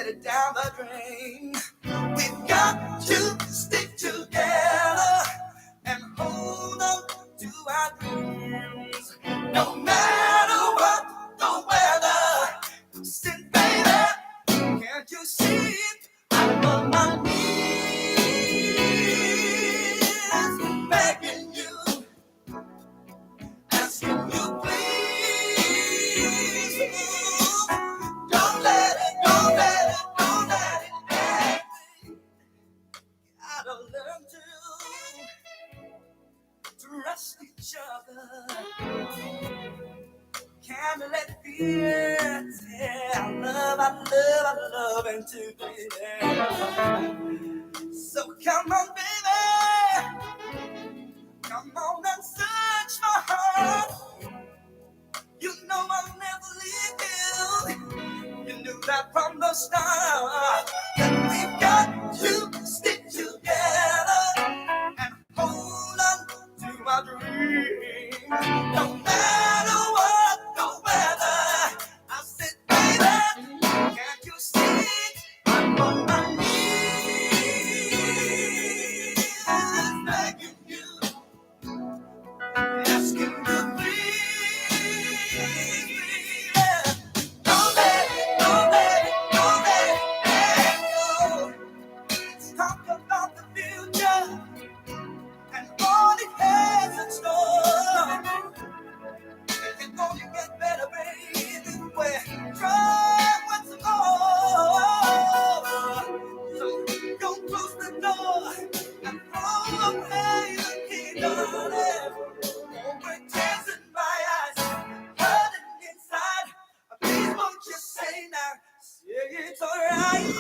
it down the drain. We've got to stick together and hold on to our dreams. No matter what the weather, sit baby, can't you see it? I'm on my knees, begging you, asking you please. Don't let it, don't let it, don't let it end. Gotta learn to trust each other. Can't let fear tear our love into glitter. So come on, baby, come on and search my heart. You know I'll never leave you. You knew that from the start. That we've got to stick together and hold on to our dreams. No matter what the weather, I said, baby, can't you see? I'm on my knees, begging you, asking you please. Don't let it, don't let it, don't let it go. Let's talk about the future and all it has in store. It's gonna get better, baby. We're trying once more. So don't close the door and throw away the key, darling. With tears in my eyes, hurting inside. Please won't you say now, say it's alright.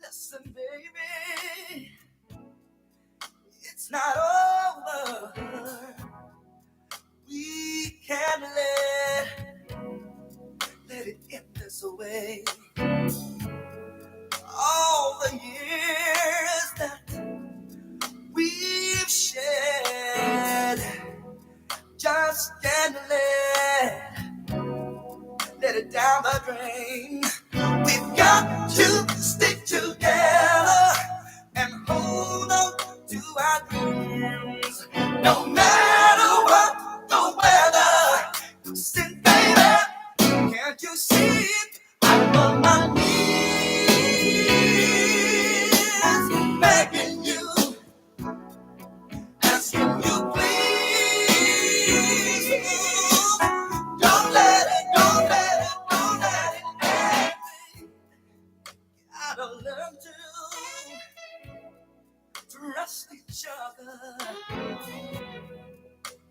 Listen, baby, it's not over. We can't let No matter what the weather, still, baby, can't you see? I'm on my knees, begging you, asking you, please. Don't let it, don't let it, don't let it end. Gotta learn to trust each other.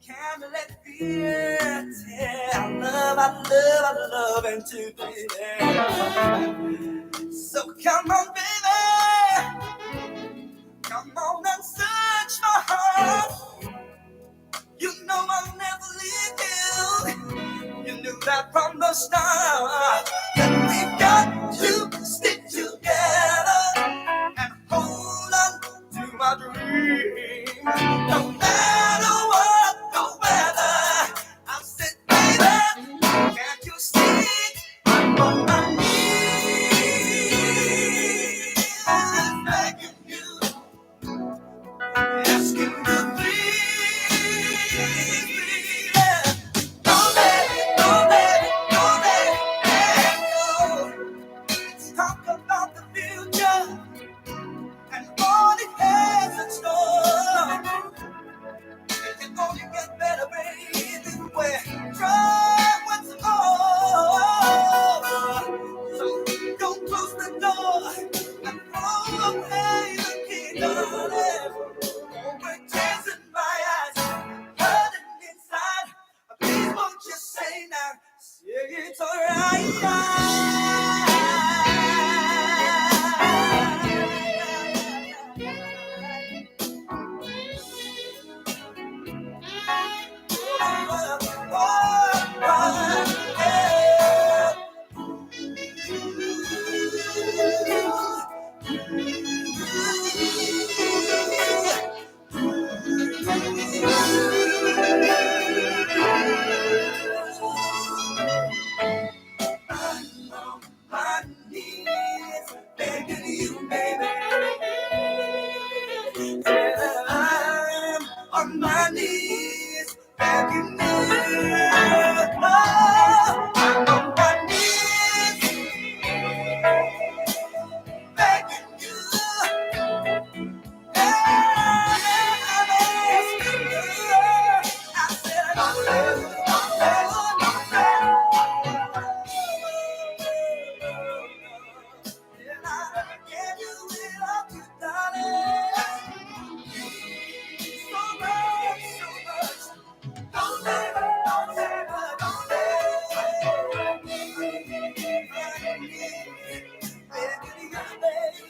Can't let fear tear our love into, baby. So come on, baby, come on and search my heart. You know I'll never leave you. You knew that from the start. That we've got to stick together and hold on to my dream. No matter what the weather, I said, baby, can't you see? I'm on my knees, begging you, asking you, please, yeah. Don't let it, don't let it, don't let it go. Let's talk about the future and all it has in store. It can only get better, baby. We're trying once more. So don't close the door and throw away the key, darling. We're chasing my eyes, hurting inside. Please won't you say now, say it's my knees, begging you, baby. Yeah, I'm on my knees, begging you. Oh, I'm on my knees, begging you. Yeah, I'm asking you. I said, don't let it, don't let it, don't let it. And I can't do without you, darling. So much, so much. Don't let it, don't let it, don't let it. Begging you, baby.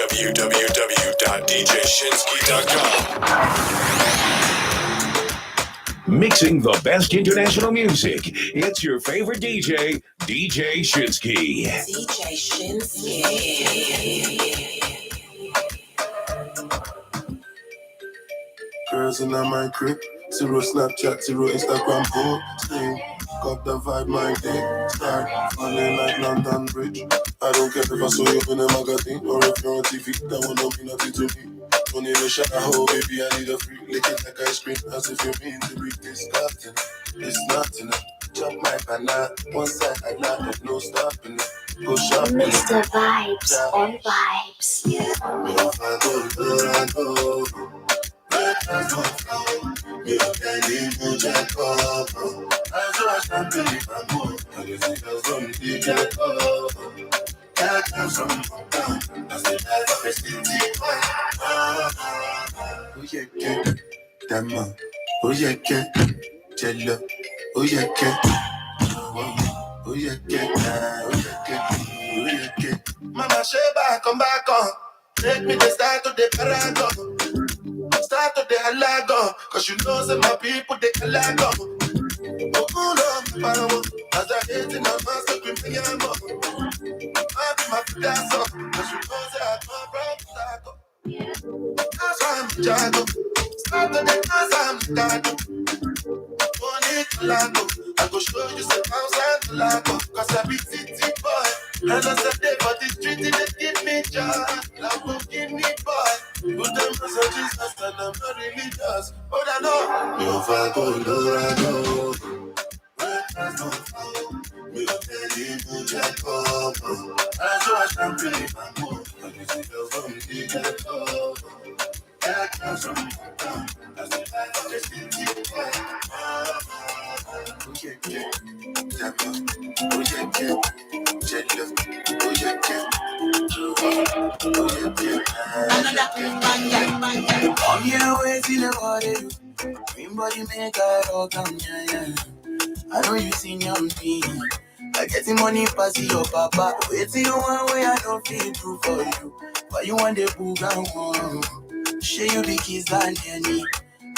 www.djshinsky.com. Mixing the best international music. It's your favorite DJ, DJ Shinsky. DJ Shinsky. Girls in my crib, zero Snapchat, zero Instagram posting. Got the vibe, my day start falling like London Bridge. I don't care if I saw you in a magazine or if you're on TV. That one don't mean nothing to me. Don't even shout out, oh baby, I need a free. Lick it like ice cream, as if you mean to be disgusting. It's nothing. Chop my banana, one side I like, there's no stopping it. Go shopping. Mr. Vibes on Vibes. If I go, I go. You can leave me jack up. I just can't believe I'm good. I just think I was going to be jack up. That comes from down. That's the life of a city boy. Oh yeah, yeah, damn. Oh yeah, yeah, jello. Oh yeah, yeah. Oh yeah, yeah, oh yeah, yeah, oh yeah, yeah. Mama Sheba, come back on. Take me the start to the paragon. Start to the halago, cause you know that my people they halago. Oh, no, parago. As I hate in my master, we bring him up. I be my fidazo, cause you know that I come from Taco. That's why I'm Jago. Start to the dance, I'm Jago. Money Lago. I go show you some house and Lago. Cause I be city boy. And as I day for the street, they give me joy. Lago, give me boy. Put them messages fast and I'm not really just. But I know. You go, Lorado. That's no fault. We don't tell you to check up. I just can't believe I'm good. I can see girls from the get up. That comes from down. That's the life of the city. Oh yeah, yeah. Oh yeah, yeah. Jello. Oh yeah, yeah. Come here, wait till the body. Green body make a rock, yeah. I know you seen your me. I getting money pass your papa. Wait till you one way I don't feel true for you. But you want the booga one. Share you the keys and any.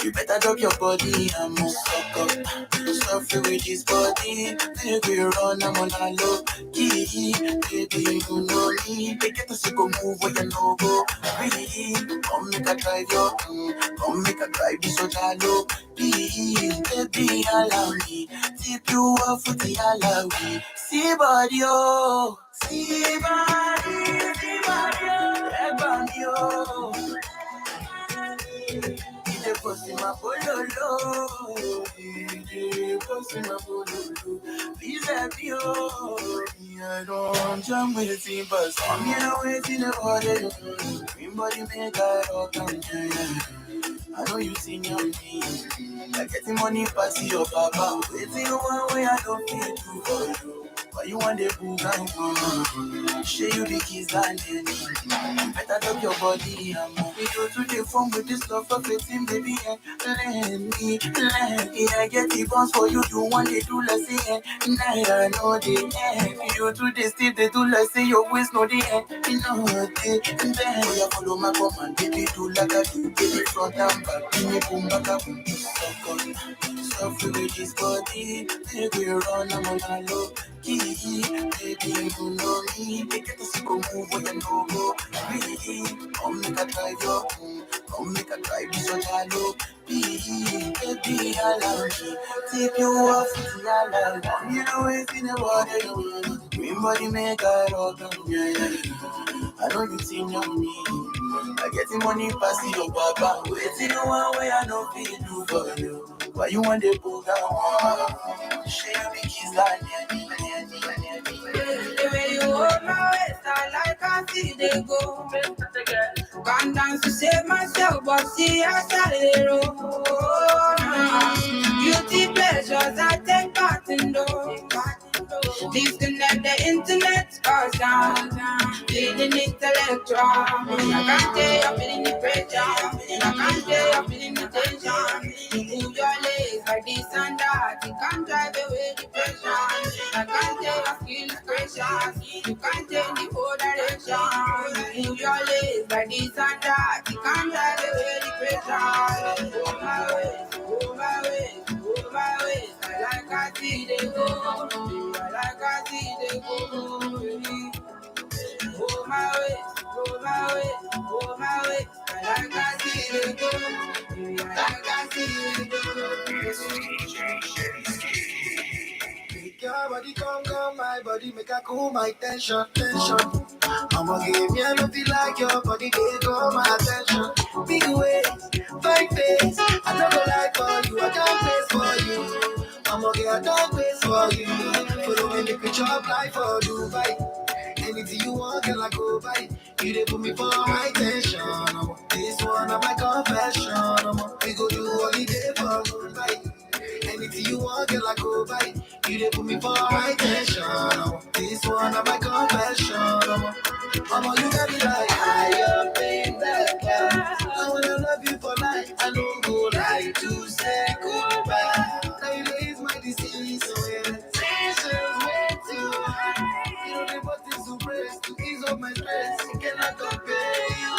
You better drop your body and move fuck up. Suffer with this body. Make we run, I'm on a low key. Baby, you know me. They get us to go move where you know go. Really, come make a drive your come make a drive this so jalo. Please, baby, allow me. Tip you off with the allow me. See body, oh. See body, oh. Ebony, oh. DJ Pussy my bololo, DJ Pussy my bololo. Please help me, oh. I don't jump with the bus. I'm here waiting the body. Green body make a rock, yeah. I know you seen your me. Like getting money pass your papa. Waiting one way I don't feel too for you. But you want the booga one. Share you the keys and any. You better drop your body and move. We go to the phone with this love of a team, baby. Let me. I get the bounce for you. You want the do let's say. Now I know the end. You do the step, they do let's say. Your waist know the end. You know the end. You follow my command, baby. Do like I do. Baby front and back. Give me boom back up. Suffer with this body. Baby run, I'm on a low key. Baby, you know me. They get us to go move where you know go. Really, come make a drive your come make a drive this on jalo. Baby, allow me. Take you off with the allow. You know it's in the water. Green body make a rock, yeah. I know you seen your me. I getting money pass your papa. Waiting no one way I know feel do for you. Why you want the booga one? Share the keys like the way you hold my waist, I like I see they go. Can't dance to save myself, but see I started roll. Beauty pleasures I take part in those. Disconnect the internet, cause I'm feeling intellectual. I can't tell you're feeling the pressure. I can't tell you're feeling the tension. You move your legs like this and that. You can't drive away depression. I can't tell you're feeling pressure. You can't tell the whole direction. You move Move your legs like this and that. You can't drive away the pressure. Go my way, go my way, go my way. I like I see they go. I like I see they go. Go my way, go my way, go my way. I like I see they go. I like I see they Make your body come, my body make a cool my tension. I'ma give me a feel like your body they go my attention. Big ways, fine face. I don't go lie for you, I can't face for you. I'ma get a dog face for you. Follow me, make me chop life for Dubai. Anything you want, girl, I go buy. You dey put me for high tension. This one of my confession. We go do holiday for Mumbai. Anything you want, girl, I go buy. You dey put me for high tension. This one of my confession. Mama, you got me like higher, baby. I wanna love you for life. I don't go like to say goodbye. Now you raise my disease, so yeah. Tension's way too high. You know the buttons to press to ease up my stress. Cannot compare you.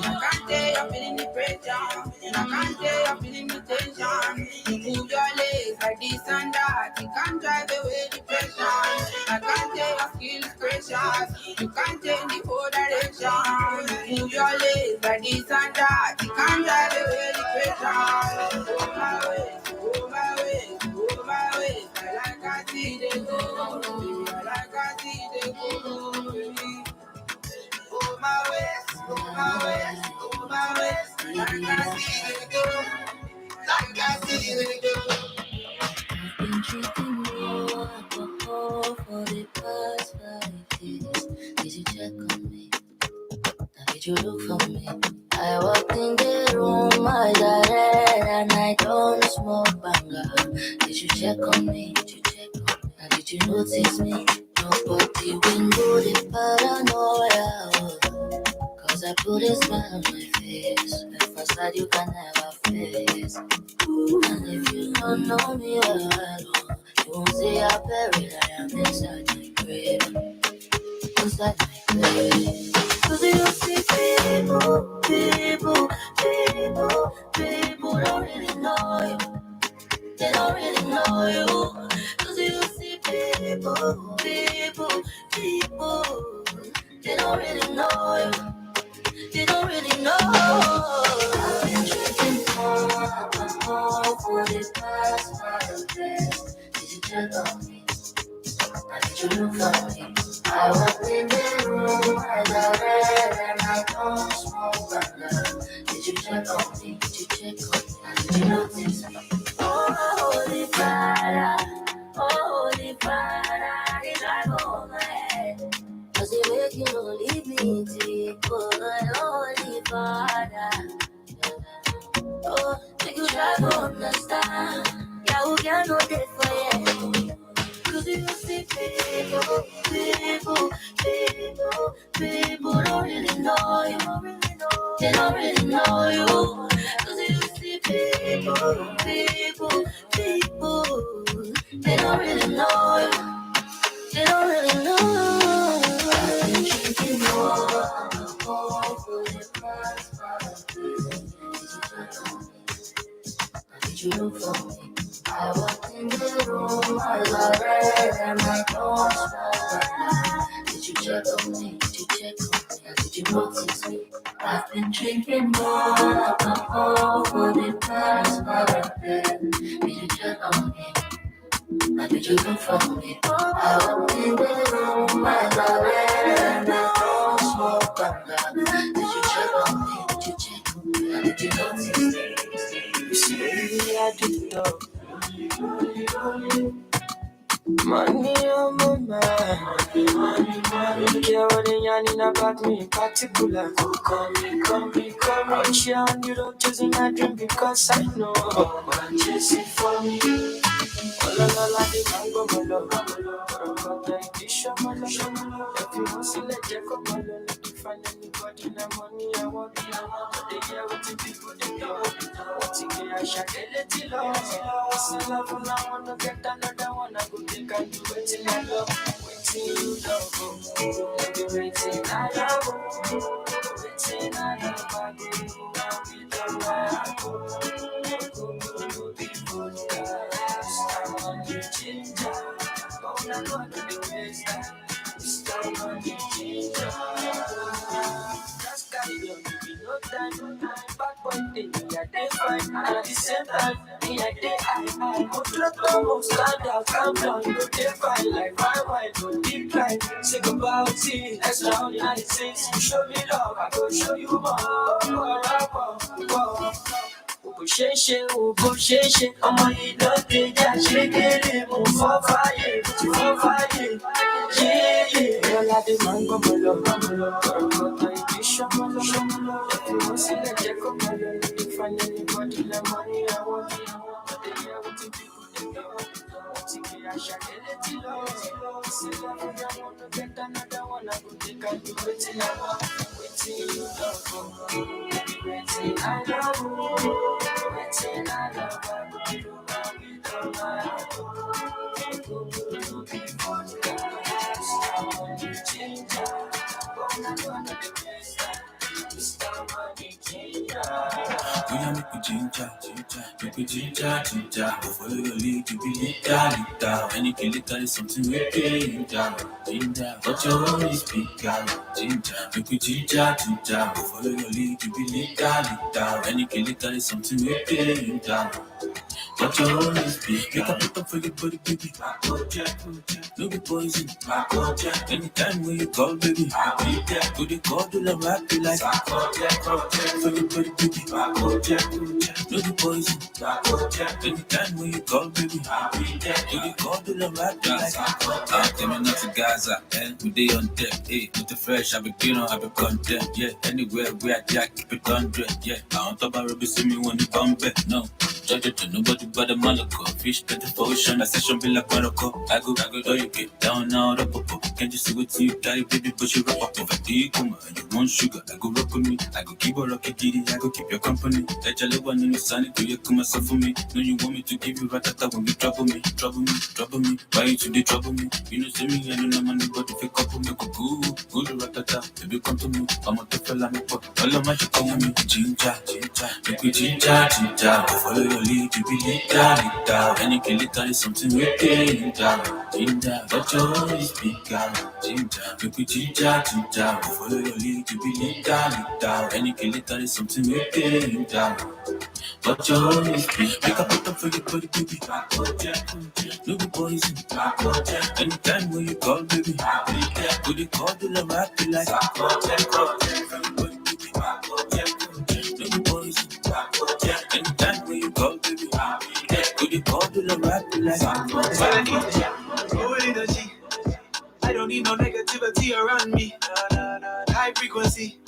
I can't tell you're feeling the pressure. And I can't tell you're feeling the tension. You move your legs like this and that. You can't drive away the pressure. I can't tell your skills precious. You can't take the whole direction. You move your legs like this and that. You can't drive away the pressure. Go my way, go my way, go my way. I like I see they go. I like I see they go. Go my ways, go my ways, go my ways. Like I see they go, like I see they go. I've been drinking more alcohol for the past 5 days. Did you check on me? Now did you look for me? I walked in the room, eyes are red, and I don't smoke banger. Did you check on me? Did you check on me? Now did you notice me? Nobody will know the paranoia. Cause I put a smile on my face. A facade you can never face. And if you don't know me well, you won't see how buried I am inside my grave. Inside my grave. Cause you see people don't really know you. They don't really know you. Cause you see people, they don't really know you. They don't really know. I've been drinking more alcohol for the past 5 days. Did you check on me? Now did you look for me? I walked in the room, I got red, and I don't smoke banger. Did you check on me? Did you check on me? Now did you notice me? Oh, Holy Father, did I go my head? Cause they make you don't leave me to good, Holy Father. Oh, make you try to understand. Yeah, we can know that for you. Cause you see people don't really know you. They don't really know you. Cause you see people, they don't really know you. They don't really know. I've been drinking more alcohol for the past 5 days. Did you look for me? I walked in the room, I got red, and I don't smoke. Did you check on me? Did you check on me? Or did you notice me? I've been drinking more alcohol for the past 5 days. Did you check on me? Now did you look for me? I walked in the room, I got red, and I don't smoke banger. Did you check on me? Did you check on me? Or did you notice me? You see, baby, I do love. Money on my mind. Don't care what they yarning about me in particular. Oh, call me. Out here and you don't chase my dream because I know I'm chasing for me. La la la, the mango malo. But I dish up my love. If you want to let you come alone, let you find anybody in the money I want. They hear what the people they know. What you get, I shall let it love. What's the love and I wanna get another one. I go take and do it in my love. waiting you love, be waiting I love, waiting I love, I go, I'll be the right, go, be good, I'm on the ginger, I'm on the best, I'm on the ginger. Just carry on, you no time. Back one day, me a day fine. And at the same time, me a day high. Put your thumb stand out, calm down. You day fine, like wine, no decline. Say goodbye, see, extraordinary things. You show me love, I go show you more. Bó ṣe ṣe, ọmọ ìdọ́dẹ já ṣe kéré, mo fọ́ fàyè, yéyé. Lọ́ládé máa ń gbọ́mọ lọ, ọ̀rọ̀kọ̀tọ̀ ìbí ṣọ́mọlọ, ẹ̀fẹ̀ wọ́n sílẹ̀ jẹ́ kó máa lọ, ìfàyẹ̀ ní bọ́dí lẹ́mọ́ ní àwọn ọ̀dẹ̀ yẹ̀wò tí bí kò dé lọ. Ti kì í aṣàkẹ́lẹ́ tí lọ, sílẹ̀ fún yàrá ọ̀dọ̀ kẹta náà dáwọ́ náà kò dé ká ní wetin I want, wetin you love, baby wetin I love, wetin I love, I go do my with all my heart, go be podcast, I want to change ya, gonna be best, Mr. Money Changer. Oya make we ginger, make we ginger. Go follow your lead, you be leader. When you kill it, is something we pay ginger. But your own is bigger, ginger. Make we ginger. Go follow your lead, you be leader. When you kill it, is something we pay ginger. But your own is big. Make a put up for your body, baby. No be poison. Anytime when you call, baby. Go they call to the rap, you like. For your body, baby. No be poison. Anytime when you call, baby. Go they call to the rap, you like. Tell me not to Gaza, we day on deck, with the fresh, I be content, yeah. Anywhere we at, yeah, keep it 100, yeah. I don't talk about rubber, see me when you come back, no. Judge it to nobody but the Malaco. Fish plenty for ocean, that session be like Morocco. I go, though you get down now, the popo. Can't you see what you carry, baby, but you rap up over the coma. And you want sugar, I go rock with me. I go keep a rocket kitty, I go keep your company. That you live one in the sunny, do you come myself for me? No, you want me to give you ratata when you trouble me. Why you today trouble me? You know, see me, I don't know money, but if you couple me, go good ratata. Baby, come to me, I'm a tough fella, me put all of my you call me ginger. Make we ginger. Go follow your lead, you be leader. When you kill it, is something we pay ginger. But your own is bigger, ginger. Make we ginger. Go follow your lead, you be leader. When you kill it, is something we pay ginger. But your own is big. Make a put up for your body, baby. No be poison. Anytime when you call, baby. Go they call to the rap, you like. No be poison. Anytime when you call, baby. Go they call to the rap, you like. Energy. I don't need no negativity around me. High frequency.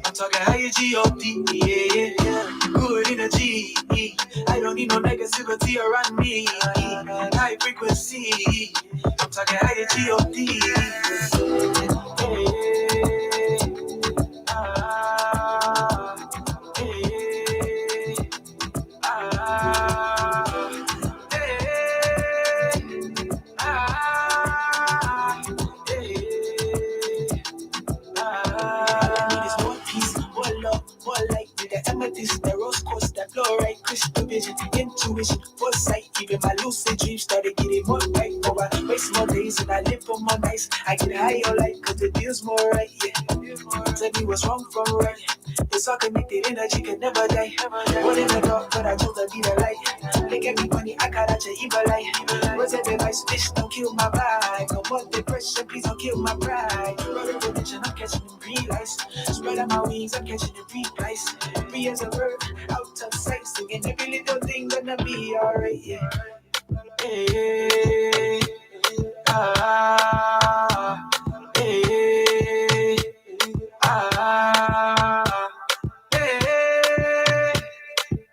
I'm talking high G-O-D, yeah. Good energy. I don't need no negativity around me. High frequency. I'm talking high G-O-D. The rose quartz, that fluorite, crystal vision, intuition, foresight. Even my lucid dreams started getting more right. Oh, I waste more days and I live for more nights. I get high all light cause it feels more right, yeah. Tell me what's wrong from right. It's all connected, energy can never die. What in the dark, but I chose to be the light. They gave me money, I got out your evil life. Was it advice, bitch, don't kill my vibe. No more depression, please don't kill my pride. Running religion, I'm catching them green lights. Spread out my wings, I'm catching them free flights. Free as a bird, out of sight. Singing every little thing gonna be alright, yeah. Hey, ah, hey, ah, hey,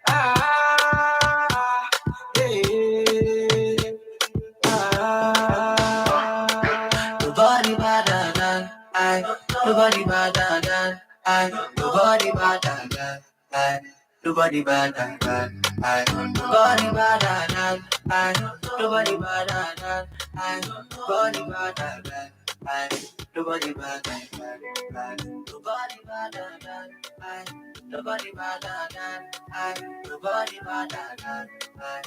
ah, hey, ah. Nobody better than I. Nobody better than I. Nobody better than I. Nobody better than I. Nobody better than I. Nobody better than I nobody bad than that. I nobody bad than that. Nobody bad than that. I nobody bad than that. I nobody bad than that. I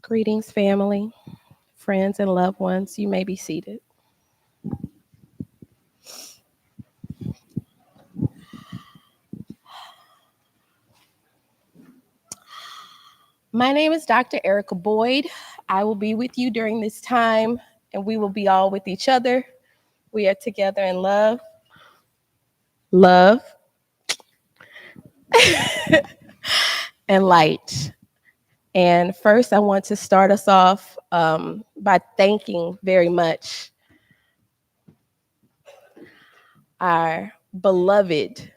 Greetings, family, friends, and loved ones. You may be seated. My name is Dr. Erica Boyd. I will be with you during this time, and we will be all with each other. We are together in love, love, and light. And first, I want to start us off by thanking very much our beloved,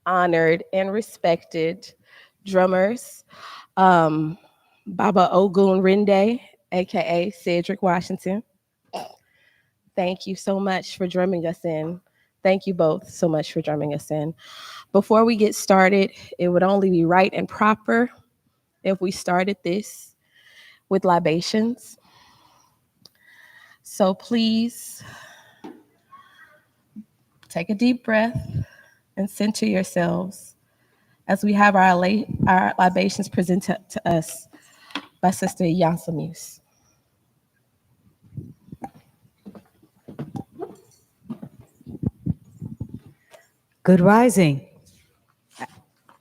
honored, and respected drummers, Baba Ogun Rinde, aka Cedric Washington. Thank you so much for drumming us in. Thank you both so much for drumming us in. Before we get started, it would only be right and proper if we started this with libations. So please take a deep breath and center yourselves as we have our libations presented to us by Sister Yansamus. Good rising.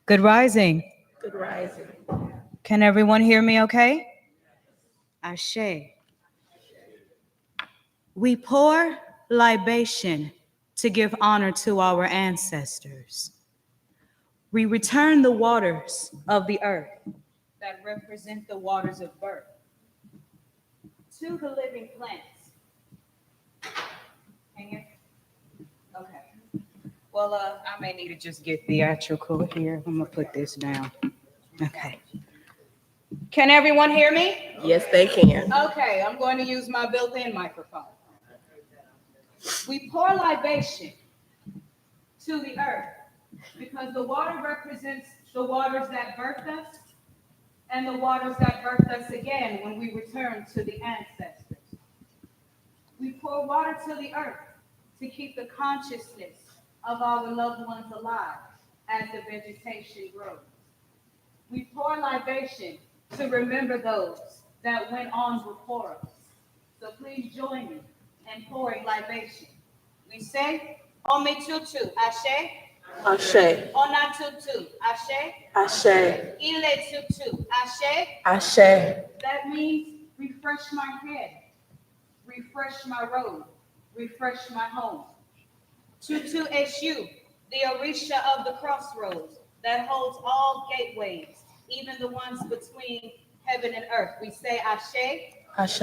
Good rising. Good rising. Can everyone hear me okay? Ashe. We pour libation to give honor to our ancestors. We return the waters of the earth that represent the waters of birth to the living plants. Hang it? Okay. Well, I may need to just get theatrical here. I'm gonna put this down. Okay. Can everyone hear me? Yes, they can. Okay, I'm going to use my built-in microphone. We pour libation to the earth because the water represents the waters that birthed us and the waters that birthed us again when we return to the ancestors. We pour water to the earth to keep the consciousness of our loved ones alive as the vegetation grows. We pour libation to remember those that went on before us. So please join me in pouring libation. We say, Omi tutu, Ashe. Ashe. Ona tutu, Ashe. Ashe. Ile tutu, Ashe. Ashe. That means refresh my head, refresh my road, refresh my home. Tutu Eshu, the Orisha of the crossroads that holds all gateways, even the ones between heaven and earth. We say Ashe. Ashe.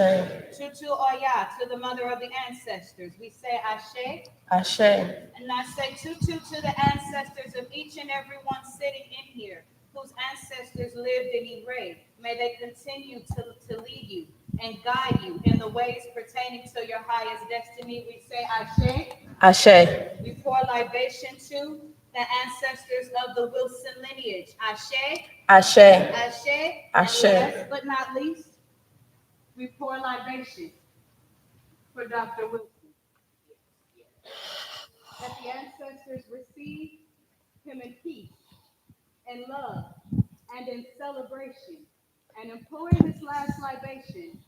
Tutu Oya, to the mother of the ancestors. We say Ashe. Ashe. And I say tutu to the ancestors of each and every one sitting in here, whose ancestors lived in Iray. May they continue to lead you and guide you in the ways pertaining to your highest destiny. We say Ashe. Ashe. We pour libation to the ancestors of the Wilson lineage. Ashe. Ashe. Ashe. Ashe. And last but not least, we pour libation for Dr. Wilson. That the ancestors receive him in peace, in love, and in celebration. And in pouring this last libation,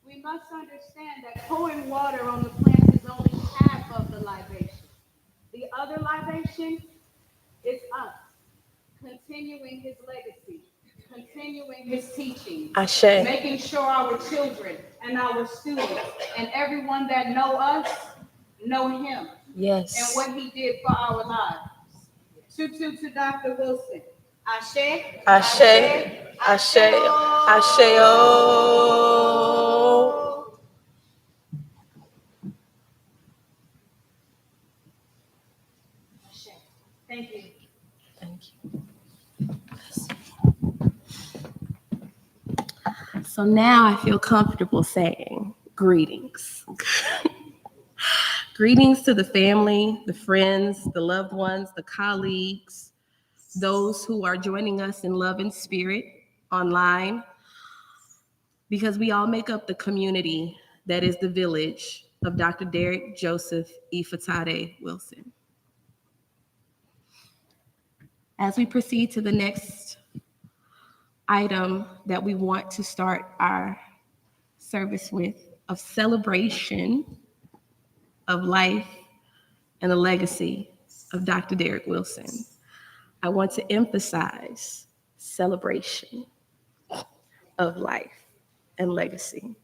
we must understand that pouring water on the plant is only half of the libation. The other libation is us continuing his legacy, continuing his teaching, Ashe. making sure our children and our students and everyone that know us know him. Yes. And what he did for our lives. Tutu to Dr. Wilson. Ashe. Ashe. Ashe. Ashe. Ashe. Thank you. Thank you. So now I feel comfortable saying greetings. Greetings to the family, the friends, the loved ones, the colleagues, those who are joining us in love and spirit online, because we all make up the community that is the village of Dr. Derek Joseph Ifatade Wilson. As we proceed to the next item that we want to start our service with of celebration of life and the legacy of Dr. Derek Wilson. I want to emphasize celebration of life and legacy.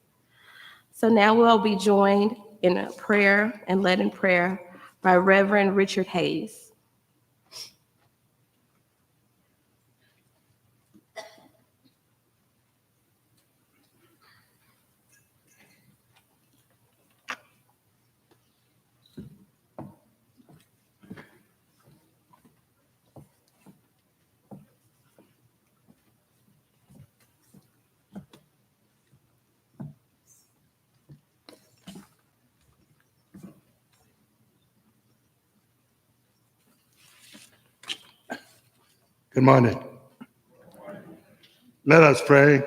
So now we'll be joined in a prayer and led in prayer by Reverend Richard Hayes. Good morning. Let us pray.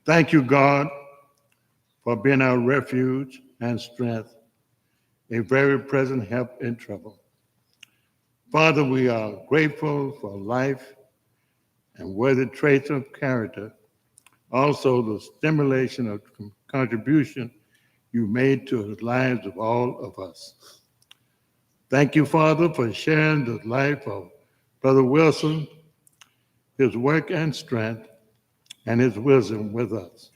Thank you, God, for being our refuge and strength, a very present help in trouble. Father, we are grateful for life and worthy traits of character, also the stimulation of contribution you made to the lives of all of us. Thank you, Father, for sharing the life of Brother Wilson, his work and strength, and his wisdom with us.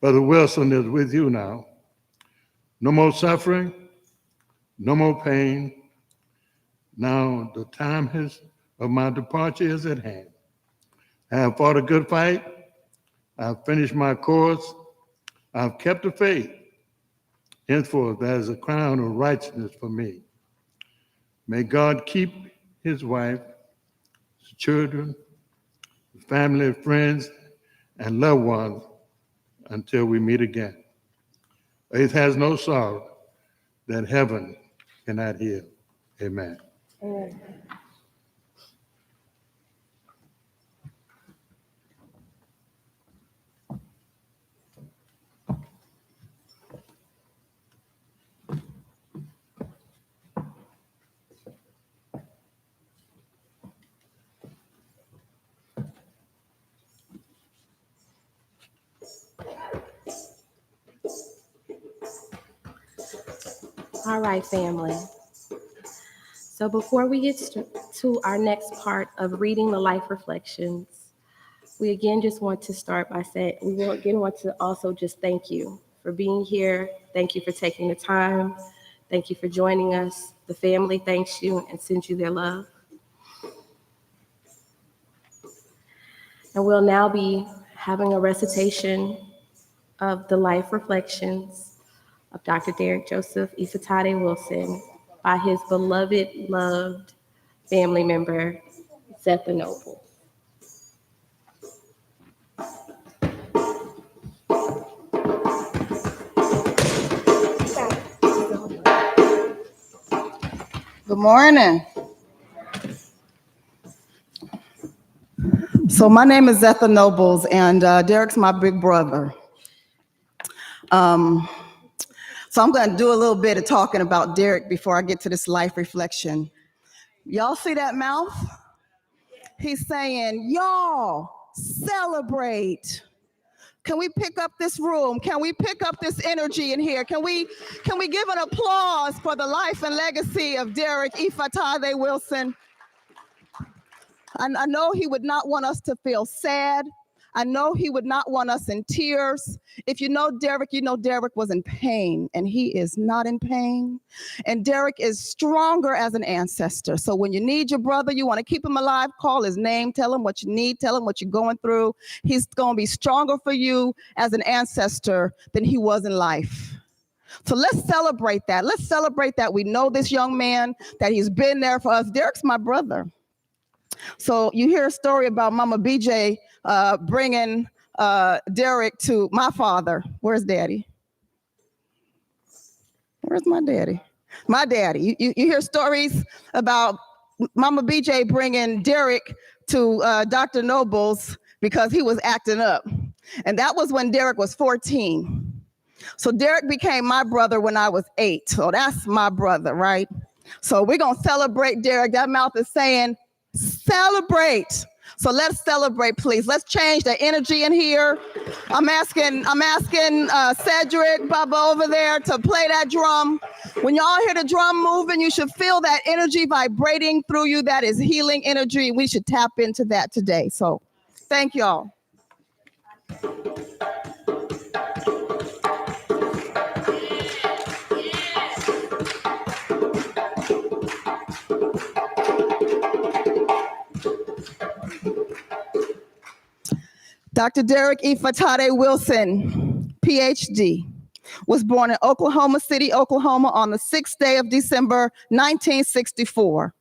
Brother Wilson is with you now. No more suffering, no more pain. Now the time of my departure is at hand. I have fought a good fight. I've finished my course. I've kept the faith. Henceforth, there is a crown of righteousness for me. May God keep his wife, his children, his family, friends, and loved ones until we meet again. Earth has no sorrow that heaven cannot heal. Amen. Amen. All right, family. So before we get to our next part of reading the life reflections, we again just want to start by saying, we again want to also just thank you for being here. Thank you for taking the time. Thank you for joining us. The family thanks you and sends you their love. And we'll now be having a recitation of the life reflections of Dr. Derek Joseph Ifatade Wilson by his beloved, loved family member, Zetha Noble. Good morning. So my name is Zetha Nobles, and Derek's my big brother. So I'm going to do a little bit of talking about Derek before I get to this life reflection. Y'all see that mouth? He's saying, y'all celebrate. Can we pick up this room? Can we pick up this energy in here? Can we give an applause for the life and legacy of Derek Ifatade Wilson? I know he would not want us to feel sad. I know he would not want us in tears. If you know Derek was in pain, and he is not in pain. And Derek is stronger as an ancestor. So when you need your brother, you want to keep him alive, call his name, tell him what you need, tell him what you're going through. He's going to be stronger for you as an ancestor than he was in life. So let's celebrate that. Let's celebrate that we know this young man, that he's been there for us. Derek's my brother. So you hear a story about Mama BJ bringing Derek to my father. Where's Daddy? Where's my daddy? My daddy. You hear stories about Mama BJ bringing Derek to Dr. Nobles because he was acting up. And that was when Derek was 14. So Derek became my brother when I was 8. So that's my brother, right? So we're going to celebrate Derek. That mouth is saying, celebrate. So let's celebrate, please. Let's change the energy in here. I'm asking Cedric, Bubba over there to play that drum. When y'all hear the drum moving, you should feel that energy vibrating through you. That is healing energy. We should tap into that today. So thank y'all. Dr. Derek Ifatade Wilson, PhD, was born in Oklahoma City, Oklahoma on the 6th day of December, 1964.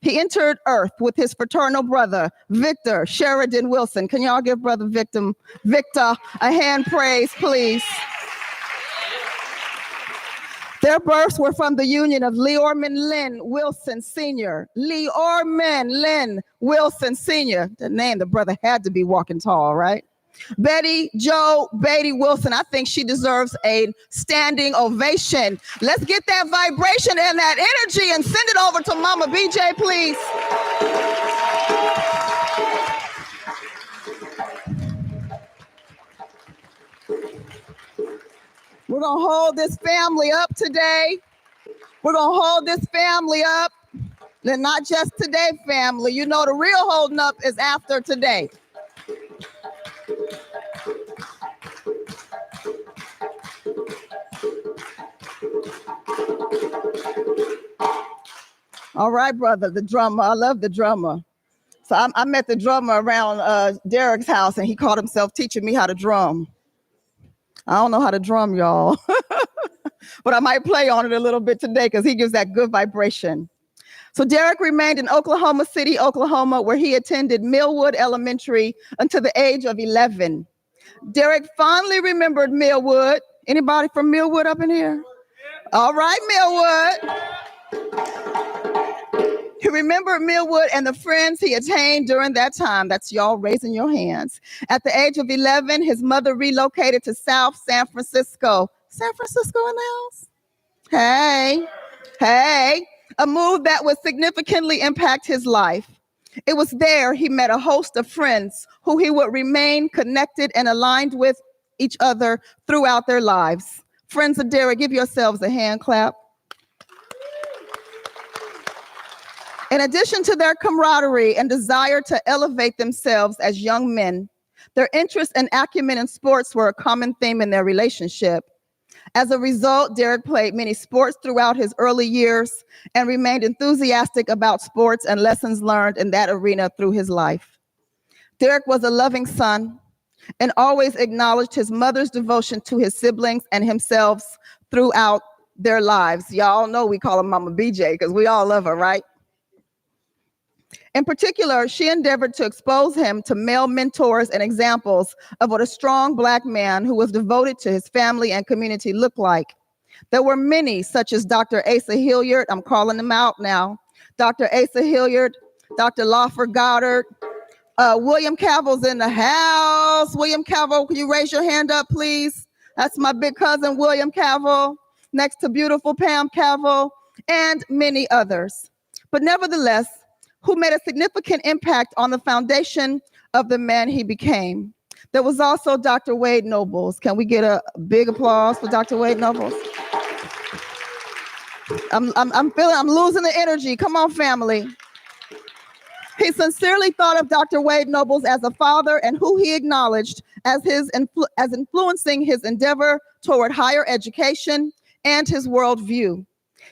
He entered Earth with his fraternal brother, Victor Sheridan Wilson. Can y'all give brother Victor a hand praise, please? Their births were from the union of Leorman Lynn Wilson Sr. Leorman Lynn Wilson Sr. The name, the brother had to be walking tall, right? Betty Jo Beatty Wilson. I think she deserves a standing ovation. Let's get that vibration and that energy and send it over to Mama BJ, please. We're going to hold this family up today. We're going to hold this family up. And not just today, family. You know, the real holding up is after today. All right, brother, the drummer. I love the drummer. So I met the drummer around Derek's house, and he called himself teaching me how to drum. I don't know how to drum, y'all. But I might play on it a little bit today because he gives that good vibration. So Derek remained in Oklahoma City, Oklahoma, where he attended Millwood Elementary until the age of 11. Derek fondly remembered Millwood. Anybody from Millwood up in here? All right, Millwood. He remembered Millwood and the friends he attained during that time. That's y'all raising your hands. At the age of 11, his mother relocated to South San Francisco. San Francisco in the house? Hey. A move that would significantly impact his life. It was there he met a host of friends who he would remain connected and aligned with each other throughout their lives. Friends of Derek, give yourselves a hand clap. In addition to their camaraderie and desire to elevate themselves as young men, their interest and acumen in sports were a common theme in their relationship. As a result, Derek played many sports throughout his early years and remained enthusiastic about sports and lessons learned in that arena through his life. Derek was a loving son and always acknowledged his mother's devotion to his siblings and himself throughout their lives. Y'all know we call her Mama BJ because we all love her, right? In particular, she endeavored to expose him to male mentors and examples of what a strong Black man who was devoted to his family and community looked like. There were many, such as Dr. Asa Hilliard. I'm calling them out now. Dr. Asa Hilliard, Dr. Lawford Goddard, William Cavill's in the house. William Cavill, can you raise your hand up, please? That's my big cousin, William Cavill, next to beautiful Pam Cavill, and many others. But nevertheless, who made a significant impact on the foundation of the man he became. There was also Dr. Wade Nobles. Can we get a big applause for Dr. Wade Nobles? I'm losing the energy. Come on, family. He sincerely thought of Dr. Wade Nobles as a father and who he acknowledged as influencing his endeavor toward higher education and his worldview.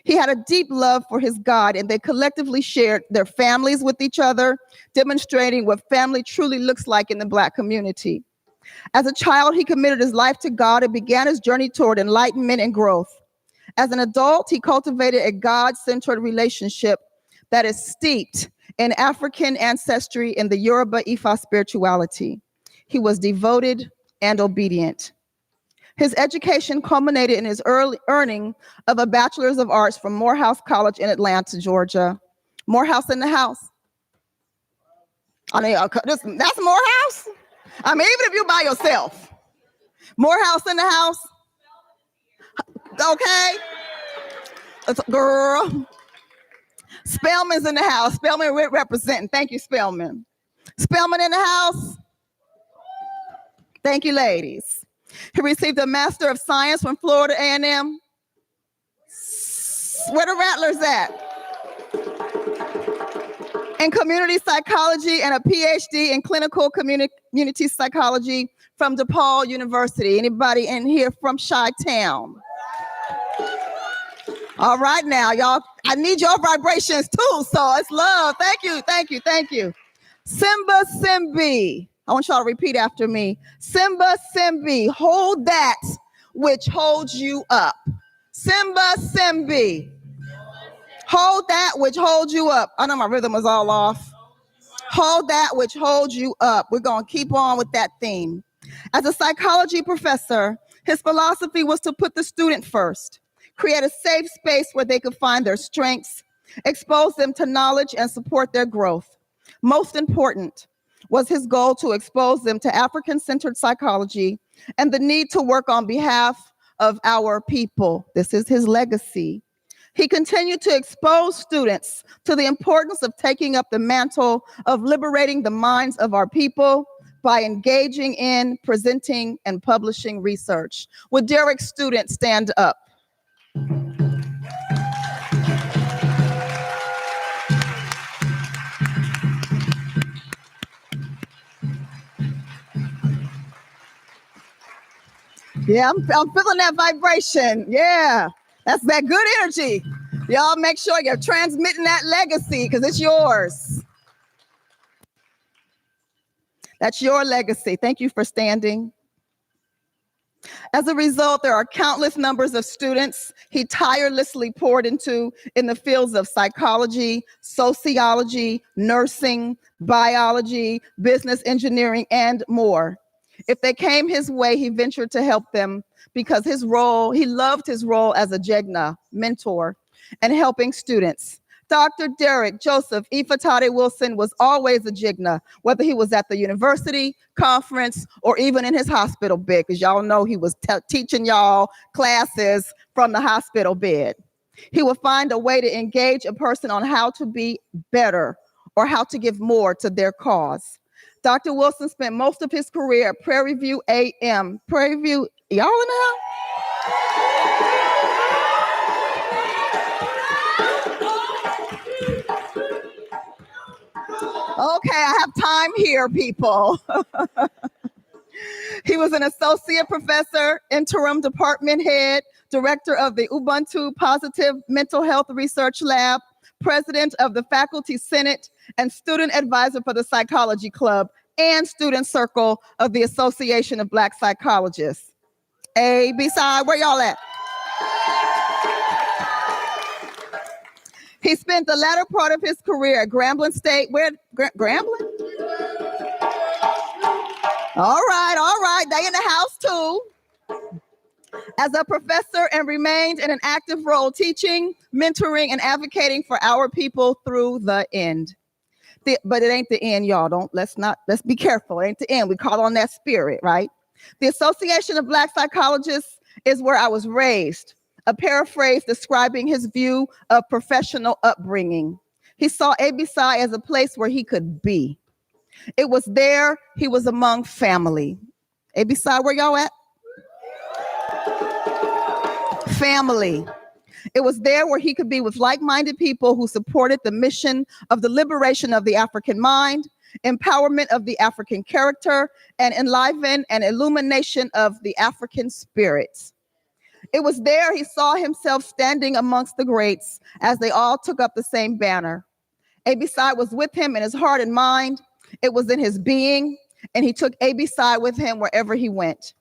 He had a deep love for his God, and they collectively shared their families with each other, demonstrating what family truly looks like in the Black community. As a child, he committed his life to God and began his journey toward enlightenment and growth. As an adult, he cultivated a God-centered relationship that is steeped in African ancestry in the Yoruba Ifa spirituality. He was devoted and obedient. His education culminated in his early earning of a Bachelor's of Arts from Morehouse College in Atlanta, Georgia. Morehouse in the house. I mean, that's Morehouse? I mean, even if you're by yourself. Morehouse in the house? Okay. Girl. Spellman's in the house. Spellman representing. Thank you, Spellman. Spelman in the house? Thank you, ladies. He received a Master of Science from Florida A&M. Where the Rattlers at? In community psychology and a PhD in clinical community psychology from DePaul University. Anybody in here from Chi-Town? All right now, y'all. I need your vibrations too, so it's love. Thank you, thank you, thank you. Simba Simbi. I want y'all to repeat after me. Simba Simbi, hold that which holds you up. Simba Simbi, hold that which holds you up. I know my rhythm was all off. Hold that which holds you up. We're going to keep on with that theme. As a psychology professor, his philosophy was to put the student first, create a safe space where they could find their strengths, expose them to knowledge, and support their growth. Most important was his goal to expose them to African-centered psychology and the need to work on behalf of our people. This is his legacy. He continued to expose students to the importance of taking up the mantle of liberating the minds of our people by engaging in, presenting, and publishing research. Would Derek's students stand up? Yeah, I'm feeling that vibration. Yeah, that's that good energy. Y'all make sure you're transmitting that legacy because it's yours. That's your legacy. Thank you for standing. As a result, there are countless numbers of students he tirelessly poured into in the fields of psychology, sociology, nursing, biology, business engineering, and more. If they came his way, he ventured to help them because he loved his role as a Jegna, mentor, and helping students. Dr. Derek Joseph Ifatade Wilson was always a Jigna, whether he was at the university, conference, or even in his hospital bed, because y'all know he was teaching y'all classes from the hospital bed. He would find a way to engage a person on how to be better or how to give more to their cause. Dr. Wilson spent most of his career at Prairie View AM. Prairie View, y'all in the house? Okay, I have time here, people. He was an associate professor, interim department head, director of the Ubuntu Positive Mental Health Research Lab, president of the Faculty Senate, and student advisor for the Psychology Club and student circle of the Association of Black Psychologists. A, B side, where y'all at? He spent the latter part of his career at Grambling State. Where, Grambling? All right, they in the house too. As a professor and remained in an active role teaching, mentoring, and advocating for our people through the end. But it ain't the end, y'all. Let's be careful. It ain't the end. We call on that spirit, right? The Association of Black Psychologists is where I was raised, a paraphrase describing his view of professional upbringing. He saw ABSI as a place where he could be. It was there he was among family. ABSI, where y'all at? Family. It was there where he could be with like-minded people who supported the mission of the liberation of the African mind, empowerment of the African character, and enliven and illumination of the African spirit. It was there he saw himself standing amongst the greats as they all took up the same banner. ABSI was with him in his heart and mind. It was in his being, and he took ABSI with him wherever he went.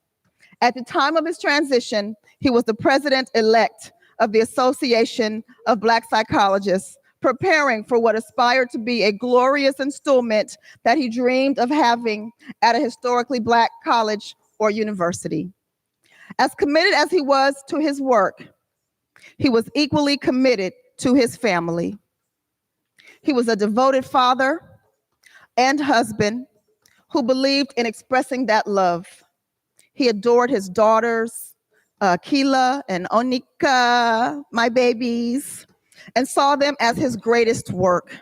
At the time of his transition, he was the president-elect of the Association of Black Psychologists, preparing for what aspired to be a glorious installment that he dreamed of having at a historically Black college or university. As committed as he was to his work, he was equally committed to his family. He was a devoted father and husband who believed in expressing that love. He adored his daughters, Keela and Onika, my babies, and saw them as his greatest work.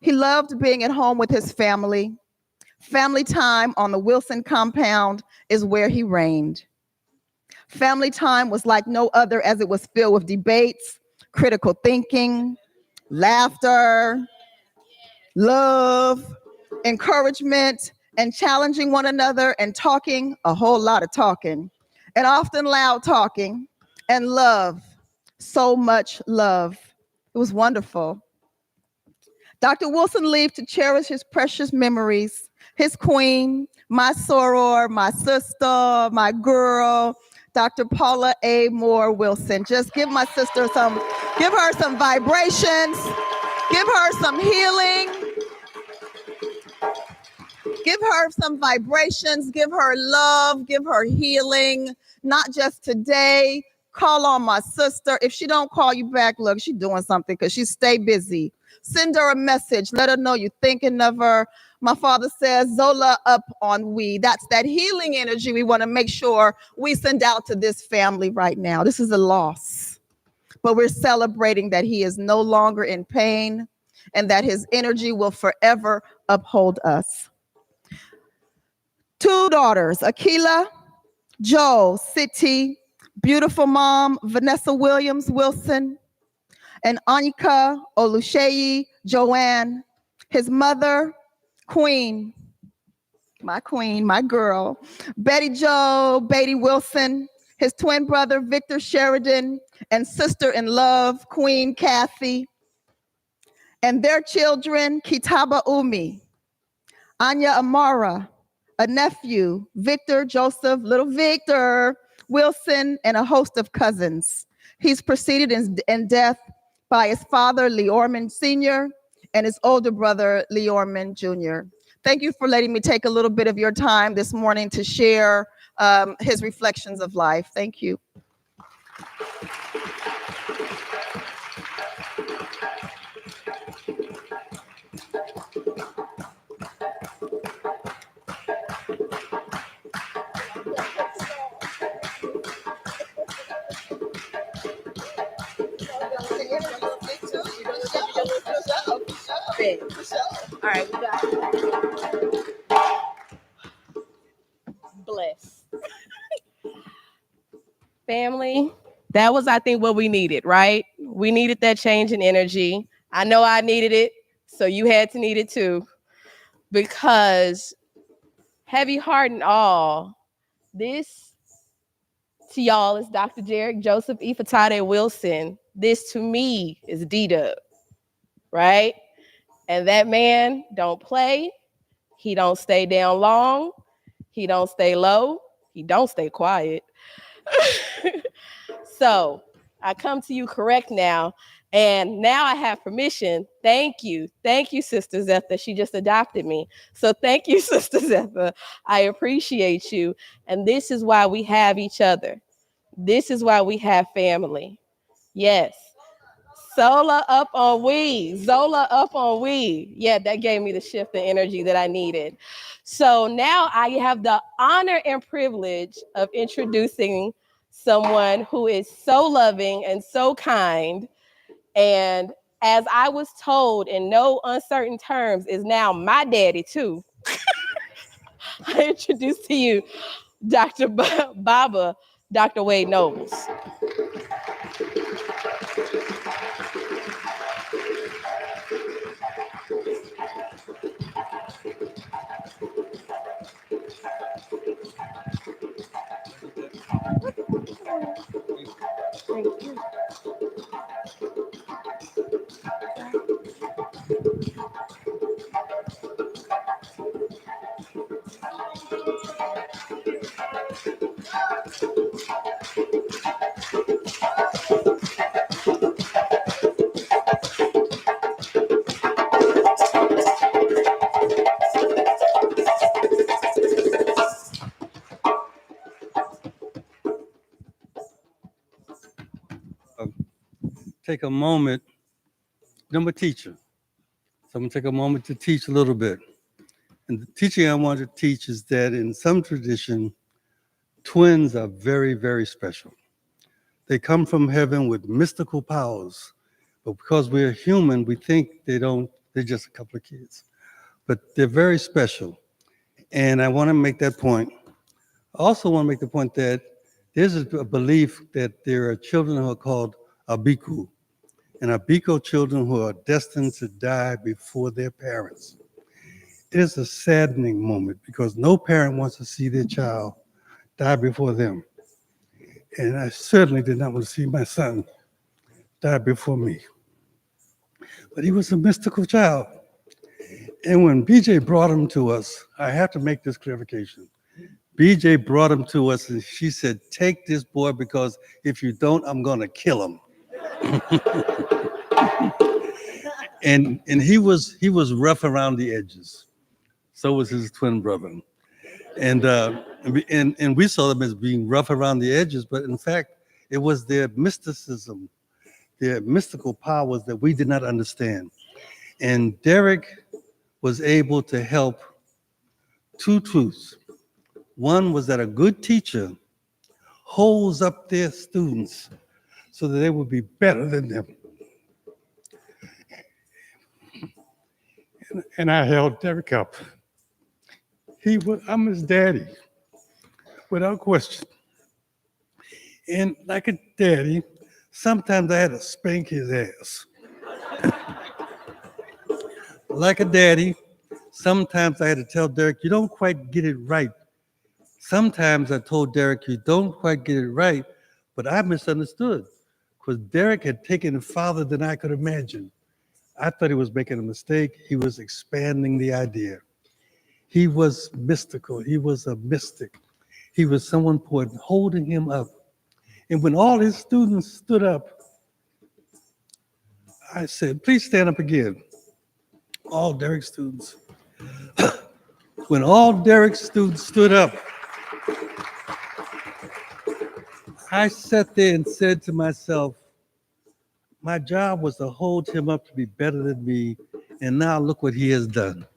He loved being at home with his family. Family time on the Wilson compound is where he reigned. Family time was like no other as it was filled with debates, critical thinking, laughter, love, encouragement, and challenging one another and talking, a whole lot of talking, and often loud talking, and love, so much love. It was wonderful. Dr. Wilson lived to cherish his precious memories, his queen, my soror, my sister, my girl, Dr. Paula A. Moore Wilson. Just give my sister give her some vibrations, give her some healing, give her some vibrations, give her love, give her healing, not just today. Call on my sister. If she don't call you back, look, she's doing something because she stay busy. Send her a message. Let her know you're thinking of her. My father says, Zola up on we. That's that healing energy we want to make sure we send out to this family right now. This is a loss, but we're celebrating that he is no longer in pain and that his energy will forever uphold us. 2 daughters, Akila, Joe, City, beautiful mom, Vanessa Williams Wilson, and Anika Oluseyi Joanne, his mother, queen, my girl, Betty Jo, Beatty Wilson, his twin brother, Victor Sheridan, and sister-in-love, Queen Kathy, and their children, Kitaba Umi, Anya Amara, a nephew, Victor Joseph, little Victor Wilson, and a host of cousins. He's preceded in death by his father, Leorman Sr., and his older brother, Leorman Jr. Thank you for letting me take a little bit of your time this morning to share his reflections of life. Thank you. All right, we got bless. Family, that was, I think, what we needed, right? We needed that change in energy. I know I needed it, so you had to need it too. Because heavy heart and all, this to y'all is Dr. Jarek Joseph Ifatade Wilson. This to me is D-Dub, right? And that man don't play. He don't stay down long. He don't stay low. He don't stay quiet. So I come to you correct now. And now I have permission. Thank you. Thank you, Sister Zetha. She just adopted me. So thank you, Sister Zetha. I appreciate you. And this is why we have each other. This is why we have family. Yes. Zola up on we. Zola up on we. Yeah, that gave me the shift in energy that I needed. So now I have the honor and privilege of introducing someone who is so loving and so kind. And as I was told in no uncertain terms, is now my daddy too. I introduce to you Dr. Baba, Dr. Wade Nobles. Thank you. Take a moment. I'm a teacher, so I'm gonna take a moment to teach a little bit. And the teaching I want to teach is that in some tradition, twins are very, very special. They come from heaven with mystical powers, but because we're human, we think they They're just a couple of kids, but they're very special. And I want to make that point. I also want to make the point that there's a belief that there are children who are called abiku, and abiko children who are destined to die before their parents. It is a saddening moment because no parent wants to see their child die before them. And I certainly did not want to see my son die before me. But he was a mystical child. And when BJ brought him to us, I have to make this clarification. BJ brought him to us and she said, take this boy because if you don't, I'm going to kill him. and he was rough around the edges. So was his twin brother. And we saw them as being rough around the edges, but in fact, it was their mysticism, their mystical powers that we did not understand. And Derek was able to help two truths. One was that a good teacher holds up their students so that they will be better than them. And I held Derek up. I'm his daddy, without question. And like a daddy, sometimes I had to spank his ass. Like a daddy, sometimes I had to tell Derek, you don't quite get it right. Sometimes I told Derek, you don't quite get it right, but I misunderstood because Derek had taken it farther than I could imagine. I thought he was making a mistake. He was expanding the idea. He was mystical. He was a mystic. He was someone important, holding him up. And when all his students stood up, I said, please stand up again. All Derek's students. When all Derek's students stood up, I sat there and said to myself, my job was to hold him up to be better than me, and now look what he has done.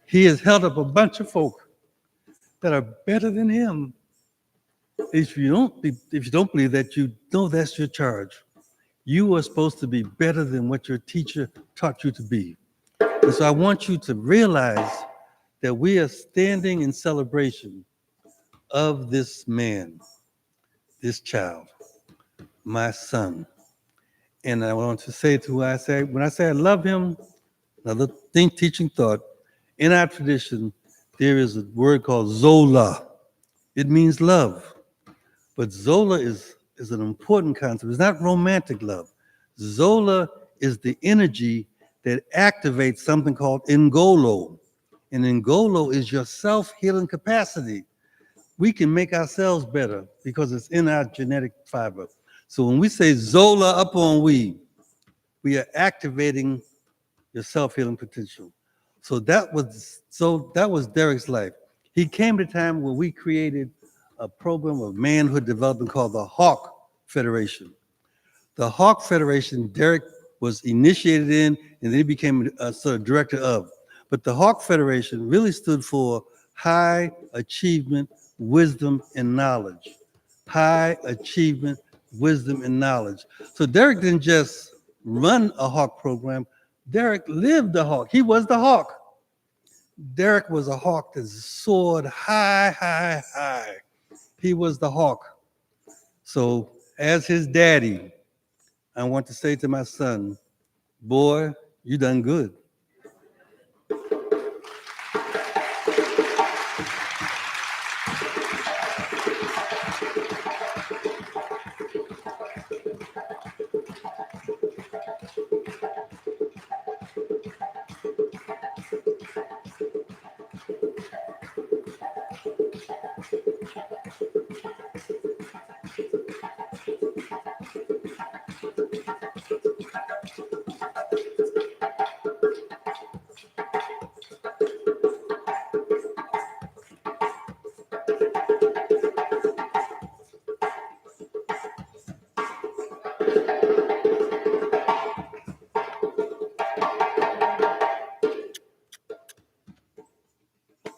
He has held up a bunch of folk that are better than him. If you don't believe that, you know that's your charge. You are supposed to be better than what your teacher taught you to be. And so I want you to realize that we are standing in celebration of this man, this child, my son. And I want to say to when I say I love him, another teaching thought, in our tradition, there is a word called Zola. It means love. But Zola is an important concept. It's not romantic love. Zola is the energy that activates something called Ngolo. And Ngolo is your self-healing capacity. We can make ourselves better because it's in our genetic fiber. So when we say Zola up on we are activating your self-healing potential. So that was Derek's life. He came to a time where we created a program of manhood development called the Hawk Federation. The Hawk Federation, Derek was initiated in, and then he became a sort of director of. But the Hawk Federation really stood for high achievement, wisdom, and knowledge. High achievement, wisdom, and knowledge. So Derek didn't just run a Hawk program. Derek lived the Hawk. He was the Hawk. Derek was a hawk that soared high, high, high. He was the hawk. So as his daddy, I want to say to my son, boy, you done good.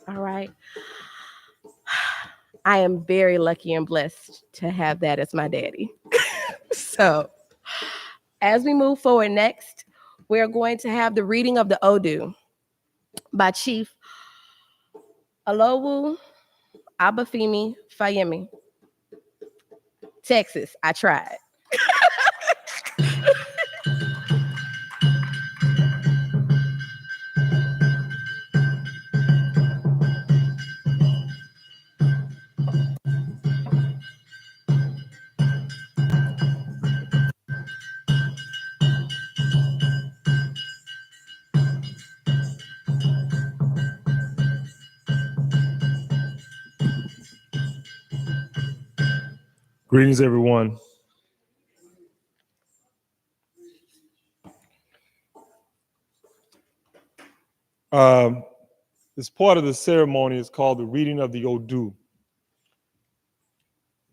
All right. I am very lucky and blessed to have that as my daddy. So, as we move forward next, we're going to have the reading of the Odu by Chief Alowu Abafemi Fayemi. Texas, I tried. Greetings, everyone. This part of the ceremony is called the reading of the Odu.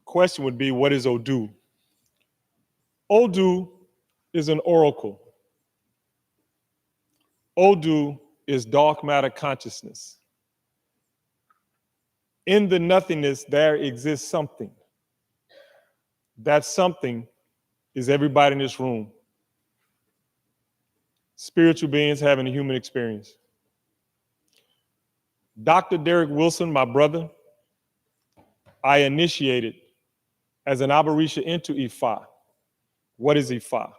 Question would be, what is Odu? Odu is an oracle. Odu is dark matter consciousness. In the nothingness, there exists something. That something is everybody in this room. Spiritual beings having a human experience. Dr. Derek Wilson, my brother, I initiated as an Abarisha into Ifa. What is Ifa?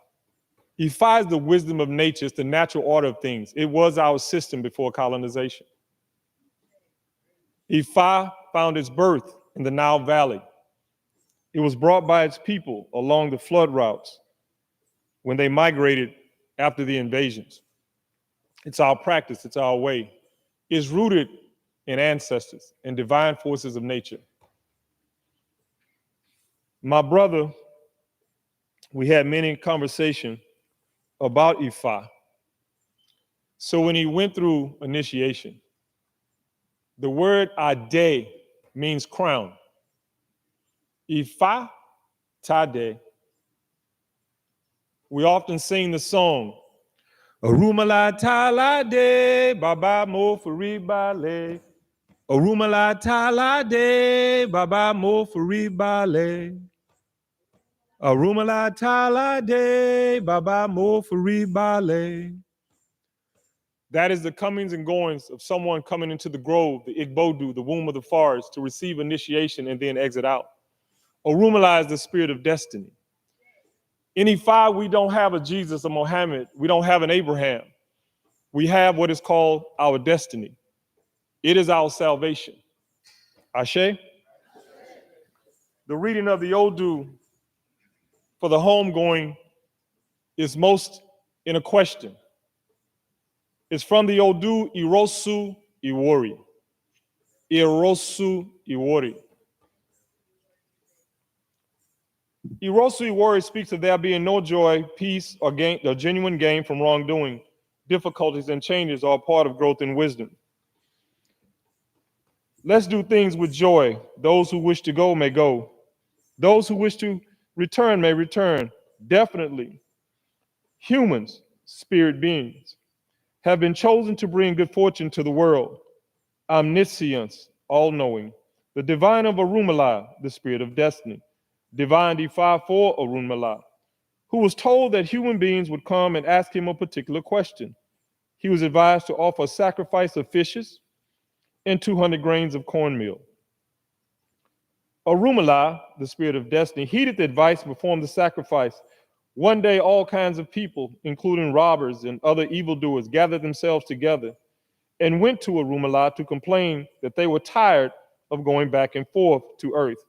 Ifa is the wisdom of nature. It's the natural order of things. It was our system before colonization. Ifa found its birth in the Nile Valley. It was brought by its people along the flood routes when they migrated after the invasions. It's our practice, it's our way. It's rooted in ancestors and divine forces of nature. My brother, we had many conversations about Ifa. So when he went through initiation, the word Ade means crown. Ifatade. We often sing the song, Arumala Talade, Baba Mo Furibale. Arumala Talade, Baba Mo Furibale. Arumala Talade, Baba Mo Furibale. That is the comings and goings of someone coming into the grove, the Igbodu, the womb of the forest, to receive initiation and then exit out. Orumala is the spirit of destiny. In Ifa, we don't have a Jesus, a Muhammad. We don't have an Abraham. We have what is called our destiny. It is our salvation. Ashe? The reading of the Odu for the homegoing is most in a question. It's from the Odu Irosu Iwori. Irosu Iwori. Irosu Iwori speaks of there being no joy, peace, or gain, or genuine gain from wrongdoing. Difficulties and changes are a part of growth and wisdom. Let's do things with joy. Those who wish to go may go. Those who wish to return may return. Definitely, humans, spirit beings, have been chosen to bring good fortune to the world. Omniscience, all-knowing. The divine of Orunmila, the spirit of destiny. Divine Ifa for Orunmila, who was told that human beings would come and ask him a particular question. He was advised to offer a sacrifice of fishes and 200 grains of cornmeal. Orunmila, the spirit of destiny, heeded the advice and performed the sacrifice. One day, all kinds of people, including robbers and other evildoers, gathered themselves together and went to Orunmila to complain that they were tired of going back and forth to earth.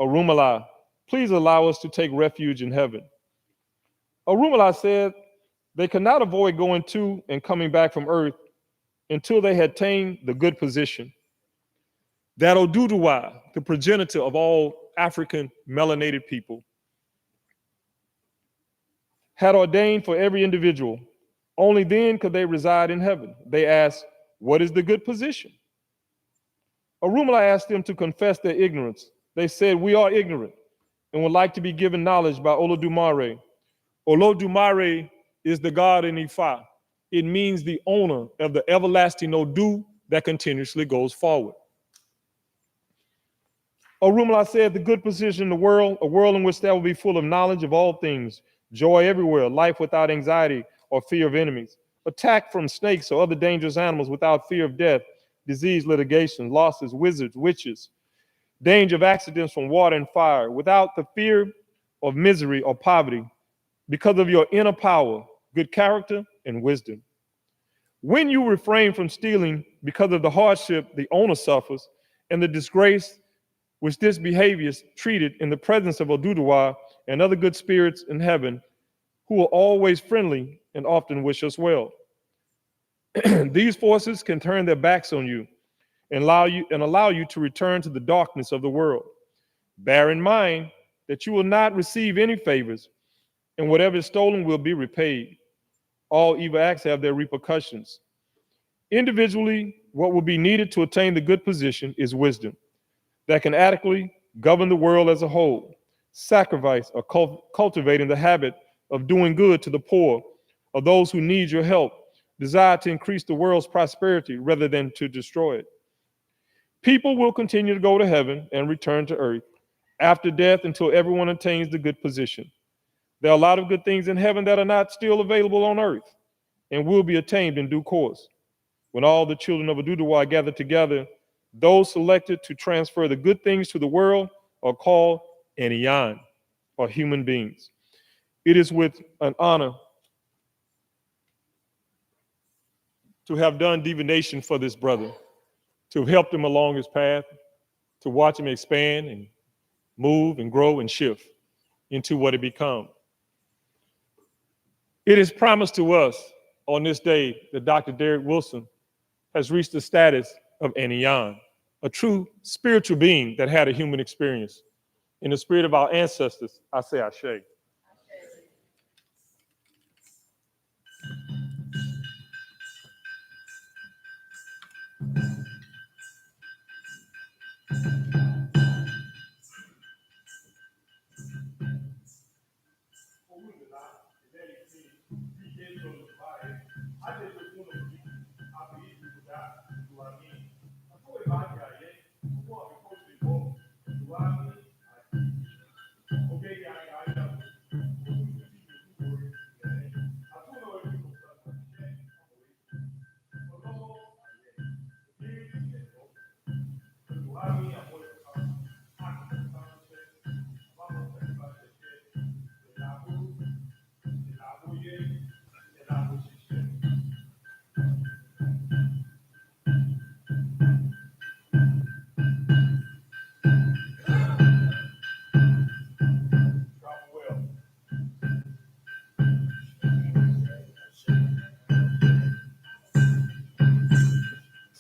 Orunmila, please allow us to take refuge in heaven. Orunmila said they could not avoid going to and coming back from earth until they had attained the good position. That Oduduwa, the progenitor of all African melanated people, had ordained for every individual. Only then could they reside in heaven. They asked, what is the good position? Orunmila asked them to confess their ignorance. They said, we are ignorant and would like to be given knowledge by Olodumare. Olodumare is the God in Ifa. It means the owner of the everlasting Odu that continuously goes forward. Orunmila said the good position in the world, a world in which there will be full of knowledge of all things, joy everywhere, life without anxiety or fear of enemies, attack from snakes or other dangerous animals without fear of death, disease, litigation, losses, wizards, witches, danger of accidents from water and fire, without the fear of misery or poverty, because of your inner power, good character, and wisdom. When you refrain from stealing because of the hardship the owner suffers and the disgrace which this behavior is treated in the presence of Oduduwa and other good spirits in heaven, who are always friendly and often wish us well. These forces can turn their backs on you and allow you to return to the darkness of the world. Bear in mind that you will not receive any favors, and whatever is stolen will be repaid. All evil acts have their repercussions. Individually, what will be needed to attain the good position is wisdom that can adequately govern the world as a whole, sacrifice or cultivating the habit of doing good to the poor or those who need your help, desire to increase the world's prosperity rather than to destroy it. People will continue to go to heaven and return to earth after death until everyone attains the good position. There are a lot of good things in heaven that are not still available on earth and will be attained in due course. When all the children of Oduduwa gather together, those selected to transfer the good things to the world are called Eniyan, or human beings. It is with an honor to have done divination for this brother, to have helped him along his path, to watch him expand and move and grow and shift into what it becomes. It is promised to us on this day that Dr. Derek Wilson has reached the status of Eniyan, a true spiritual being that had a human experience. In the spirit of our ancestors, I say Ashe.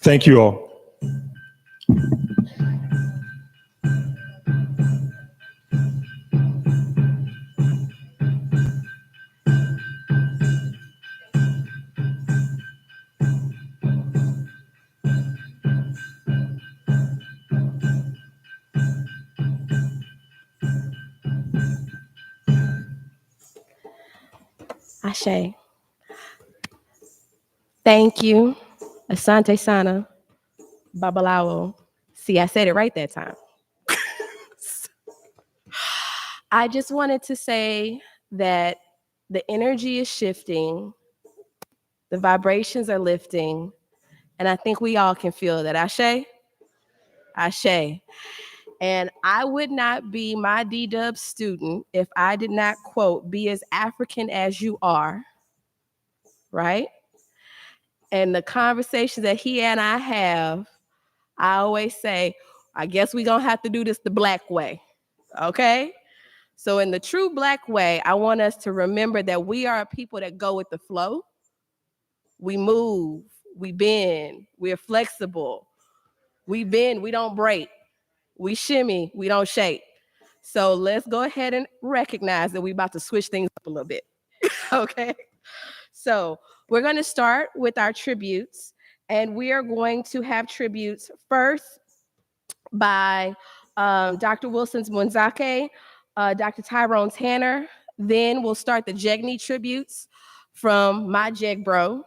Thank you all. Ashe. Thank you. Asante Sana. Babalawo. See, I said it right that time. I just wanted to say that the energy is shifting, the vibrations are lifting, and I think we all can feel that. Ashe? Ashe. And I would not be my D-Dub student if I did not quote, be as African as you are, right? And the conversations that he and I have, I always say, I guess we're gonna have to do this the Black way, okay? So in the true Black way, I want us to remember that we are a people that go with the flow. We move, we bend, we're flexible. We bend, we don't break. We shimmy, we don't shake. So let's go ahead and recognize that we're about to switch things up a little bit, okay? So we're gonna start with our tributes, and we are going to have tributes first by Dr. Wilson's Munzake, Dr. Tyrone Tanner. Then we'll start the Jegni tributes from my Jeg Bro,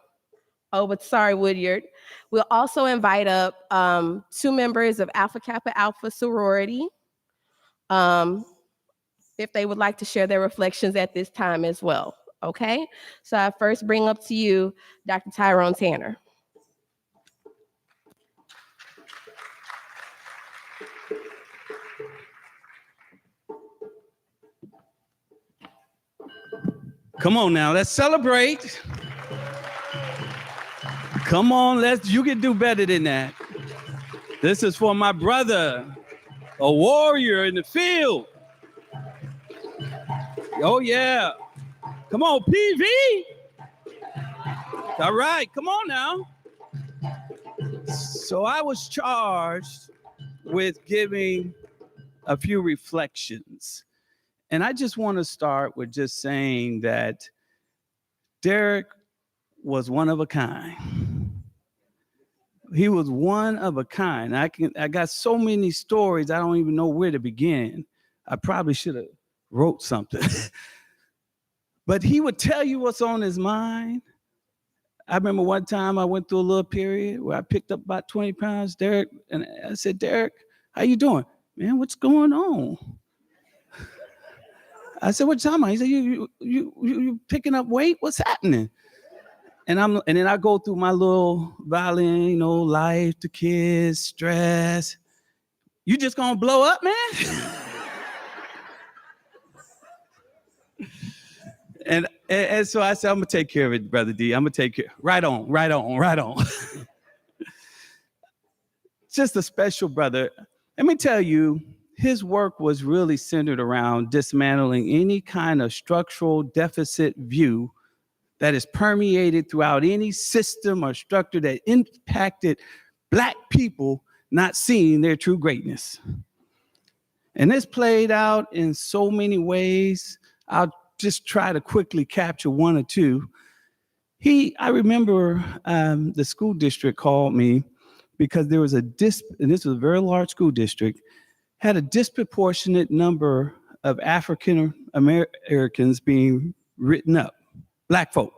but sorry, Woodyard. We'll also invite up 2 members of Alpha Kappa Alpha sorority, if they would like to share their reflections at this time as well, Okay, so I first bring up to you Dr. Tyrone Tanner. Come on now, let's celebrate. Come on, you can do better than that. This is for my brother, a warrior in the field. Oh yeah. Come on, PV. All right, come on now. So I was charged with giving a few reflections. And I just want to start with just saying that Derek was one of a kind. He was one of a kind. I got so many stories, I don't even know where to begin. I probably should have wrote something. But he would tell you what's on his mind. I remember one time I went through a little period where I picked up about 20 pounds, Derek, and I said, Derek, how you doing? Man, what's going on? I said, what you talking about? He said, you picking up weight? What's happening? And then I go through my little violin, life, the kids, stress. You just gonna blow up, man? And so I said, I'm gonna take care of it, Brother D. I'm gonna take care. Right on. Just a special brother. Let me tell you, his work was really centered around dismantling any kind of structural deficit view that is permeated throughout any system or structure that impacted Black people not seeing their true greatness. And this played out in so many ways. I'll just try to quickly capture one or two. I remember the school district called me because there was and this was a very large school district, had a disproportionate number of African Americans being written up, Black folk.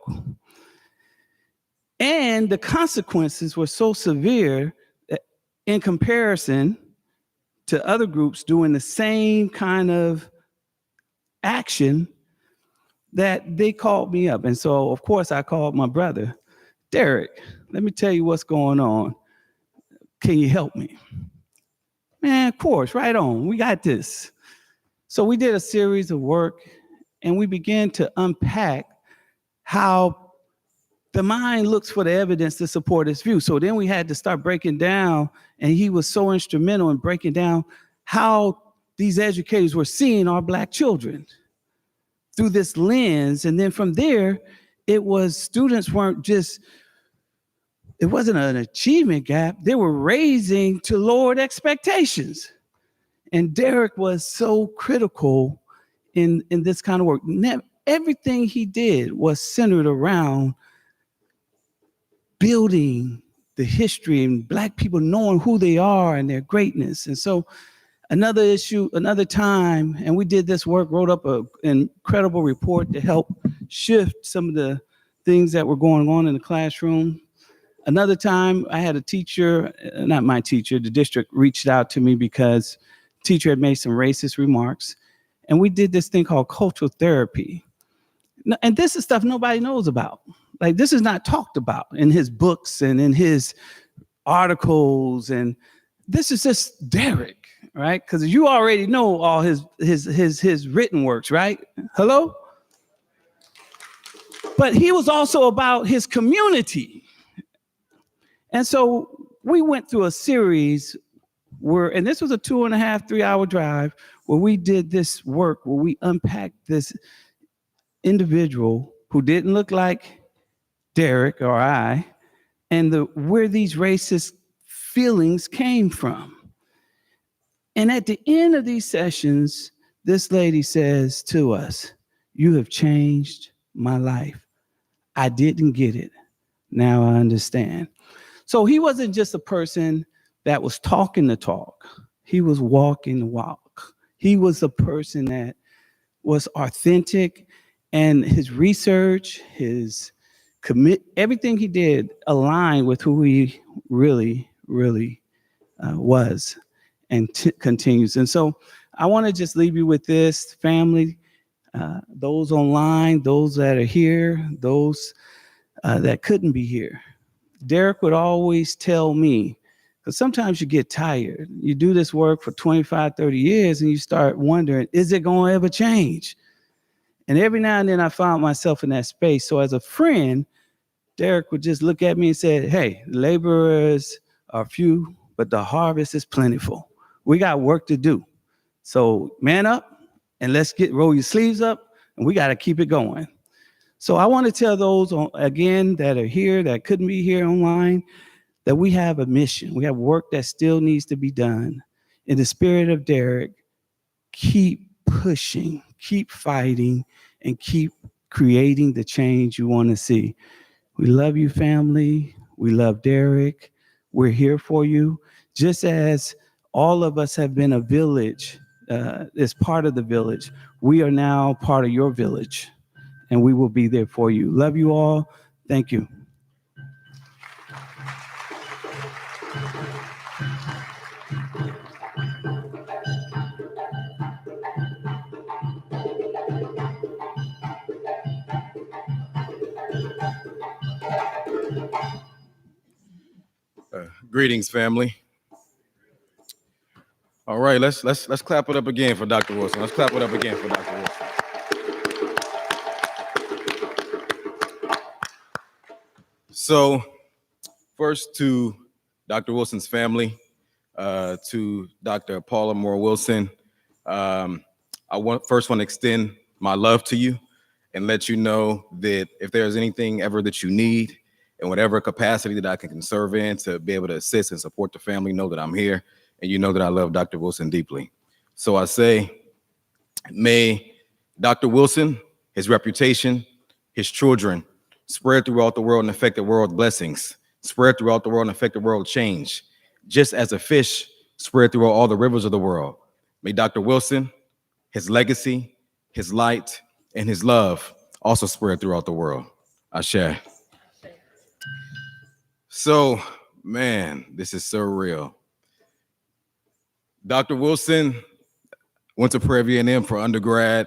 And the consequences were so severe that in comparison to other groups doing the same kind of action, that they called me up. And so, of course, I called my brother, Derek, let me tell you what's going on. Can you help me? Man, of course, right on. We got this. So we did a series of work, and we began to unpack how the mind looks for the evidence to support its view. So then we had to start breaking down, and he was so instrumental in breaking down how these educators were seeing our Black children through this lens. And then from there, it wasn't an achievement gap. They were raising to lowered expectations. And Derek was so critical in this kind of work. Everything he did was centered around building the history and Black people knowing who they are and their greatness. And so another time, and we did this work, wrote up an incredible report to help shift some of the things that were going on in the classroom. Another time, I had a teacher, not my teacher, the district reached out to me because the teacher had made some racist remarks. And we did this thing called cultural therapy. And this is stuff nobody knows about. Like, this is not talked about in his books and in his articles. And this is just Derek. Right? Because you already know all his written works, right? Hello? But he was also about his community. And so we went through a series and this was a 2.5, 3-hour drive where we did this work, where we unpacked this individual who didn't look like Derek or I, and where these racist feelings came from. And at the end of these sessions, this lady says to us, "You have changed my life. I didn't get it. Now I understand." So he wasn't just a person that was talking the talk. He was walking the walk. He was a person that was authentic, and his research, his everything he did aligned with who he really, really was. And continues. And so I want to just leave you with this, family. those online, those that are here, those that couldn't be here. Derek would always tell me, because sometimes you get tired. You do this work for 25, 30 years, and you start wondering, is it going to ever change? And every now and then I found myself in that space. So as a friend, Derek would just look at me and say, hey, laborers are few, but the harvest is plentiful. We got work to do. So man up and let's roll your sleeves up, and we got to keep it going. So I want to tell those, again, that are here, that couldn't be here online, that we have a mission. We have work that still needs to be done. In the spirit of Derek, keep pushing, keep fighting, and keep creating the change you want to see. We love you, family. We love Derek. We're here for you. Just as all of us have been a village, as part of the village, we are now part of your village, and we will be there for you. Love you all. Thank you. Greetings, family. All right, let's clap it up again for Dr. Wilson. Let's clap it up again for Dr. Wilson. So, first to Dr. Wilson's family, to Dr. Paula Moore Wilson, I first want to extend my love to you and let you know that if there's anything ever that you need, in whatever capacity that I can serve in to be able to assist and support the family, know that I'm here, and you know that I love Dr. Wilson deeply. So I say, may Dr. Wilson, his reputation, his children, spread throughout the world and affect the world blessings, spread throughout the world and affect the world change, just as a fish spread throughout all the rivers of the world. May Dr. Wilson, his legacy, his light, and his love also spread throughout the world. Ashe. So, man, this is so real. Dr. Wilson went to Prairie View A&M for undergrad.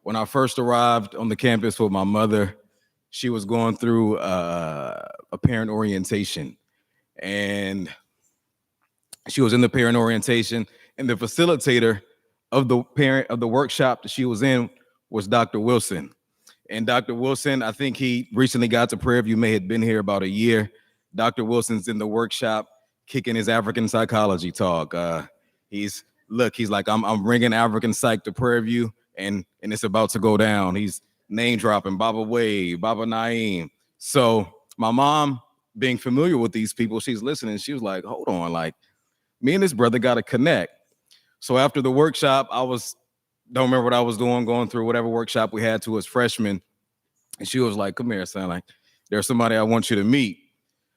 When I first arrived on the campus with my mother, she was going through a parent orientation. And she was in the parent orientation, and the facilitator of the workshop that she was in was Dr. Wilson. And Dr. Wilson, I think he recently got to Prairie View, may have been here about a year. Dr. Wilson's in the workshop kicking his African psychology talk. He's like, I'm bringing African psych to Prairie View, and it's about to go down. He's name dropping Baba Wade, Baba Naeem. So my mom, being familiar with these people, she's listening. She was like, hold on, like me and this brother got to connect. So after the workshop, don't remember what I was doing, going through whatever workshop we had to as freshmen. And she was like, come here, son, like there's somebody I want you to meet.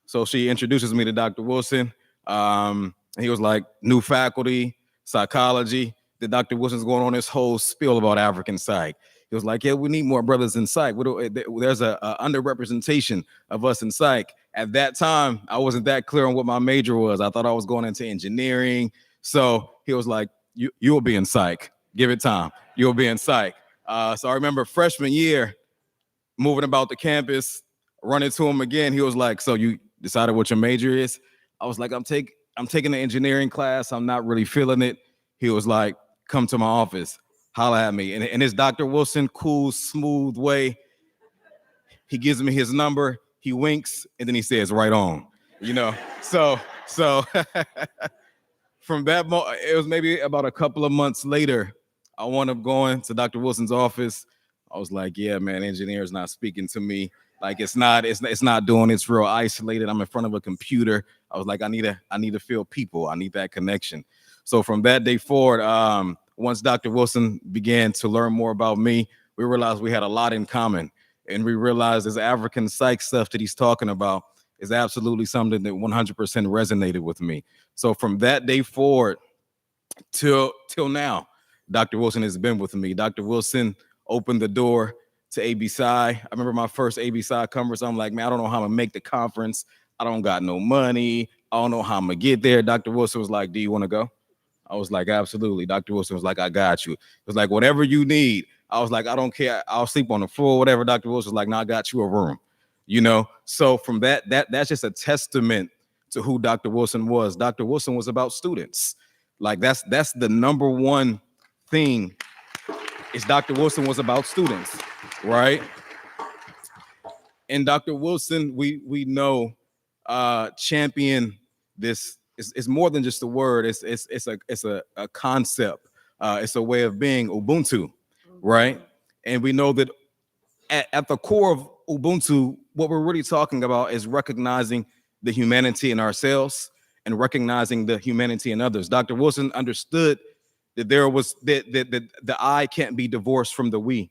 So she introduces me to Dr. Wilson. He was like, new faculty, psychology. Then Dr. Wilson's going on this whole spiel about African psych. He was like, yeah, we need more brothers in psych. There's a underrepresentation of us in psych. At that time, I wasn't that clear on what my major was. I thought I was going into engineering. So he was like, you'll be in psych. Give it time. You'll be in psych. So I remember freshman year, moving about the campus, running to him again. He was like, so you decided what your major is? I was like, I'm taking the engineering class. I'm not really feeling it. He was like, come to my office, holla at me. And in his Dr. Wilson, cool, smooth way, he gives me his number, he winks, and then he says, right on, you know? So from that moment, it was maybe about a couple of months later, I wound up going to Dr. Wilson's office. I was like, yeah, man, engineer's not speaking to me. Like it's not doing, it's real isolated. I'm in front of a computer. I was like, I need to feel people. I need that connection. So from that day forward, once Dr. Wilson began to learn more about me, we realized we had a lot in common. And we realized this African psych stuff that he's talking about is absolutely something that 100% resonated with me. So from that day forward till now, Dr. Wilson has been with me. Dr. Wilson opened the door to ABC. I remember my first ABC conference. I'm like, man, I don't know how I'm gonna make the conference. I don't got no money. I don't know how I'm gonna get there. Dr. Wilson was like, do you want to go? I was like, absolutely. Dr. Wilson was like, I got you. It was like, whatever you need, I was like, I don't care. I'll sleep on the floor, whatever. Dr. Wilson was like, no, I got you a room. So from that's just a testament to who Dr. Wilson was. Dr. Wilson was about students. Like that's the number one thing is Dr. Wilson was about students, right? And Dr. Wilson, we know, champion this is more than just a word. It's a concept. It's a way of being, Ubuntu, right? And we know that at the core of Ubuntu, what we're really talking about is recognizing the humanity in ourselves and recognizing the humanity in others. Dr. Wilson understood that there was that the I can't be divorced from the we,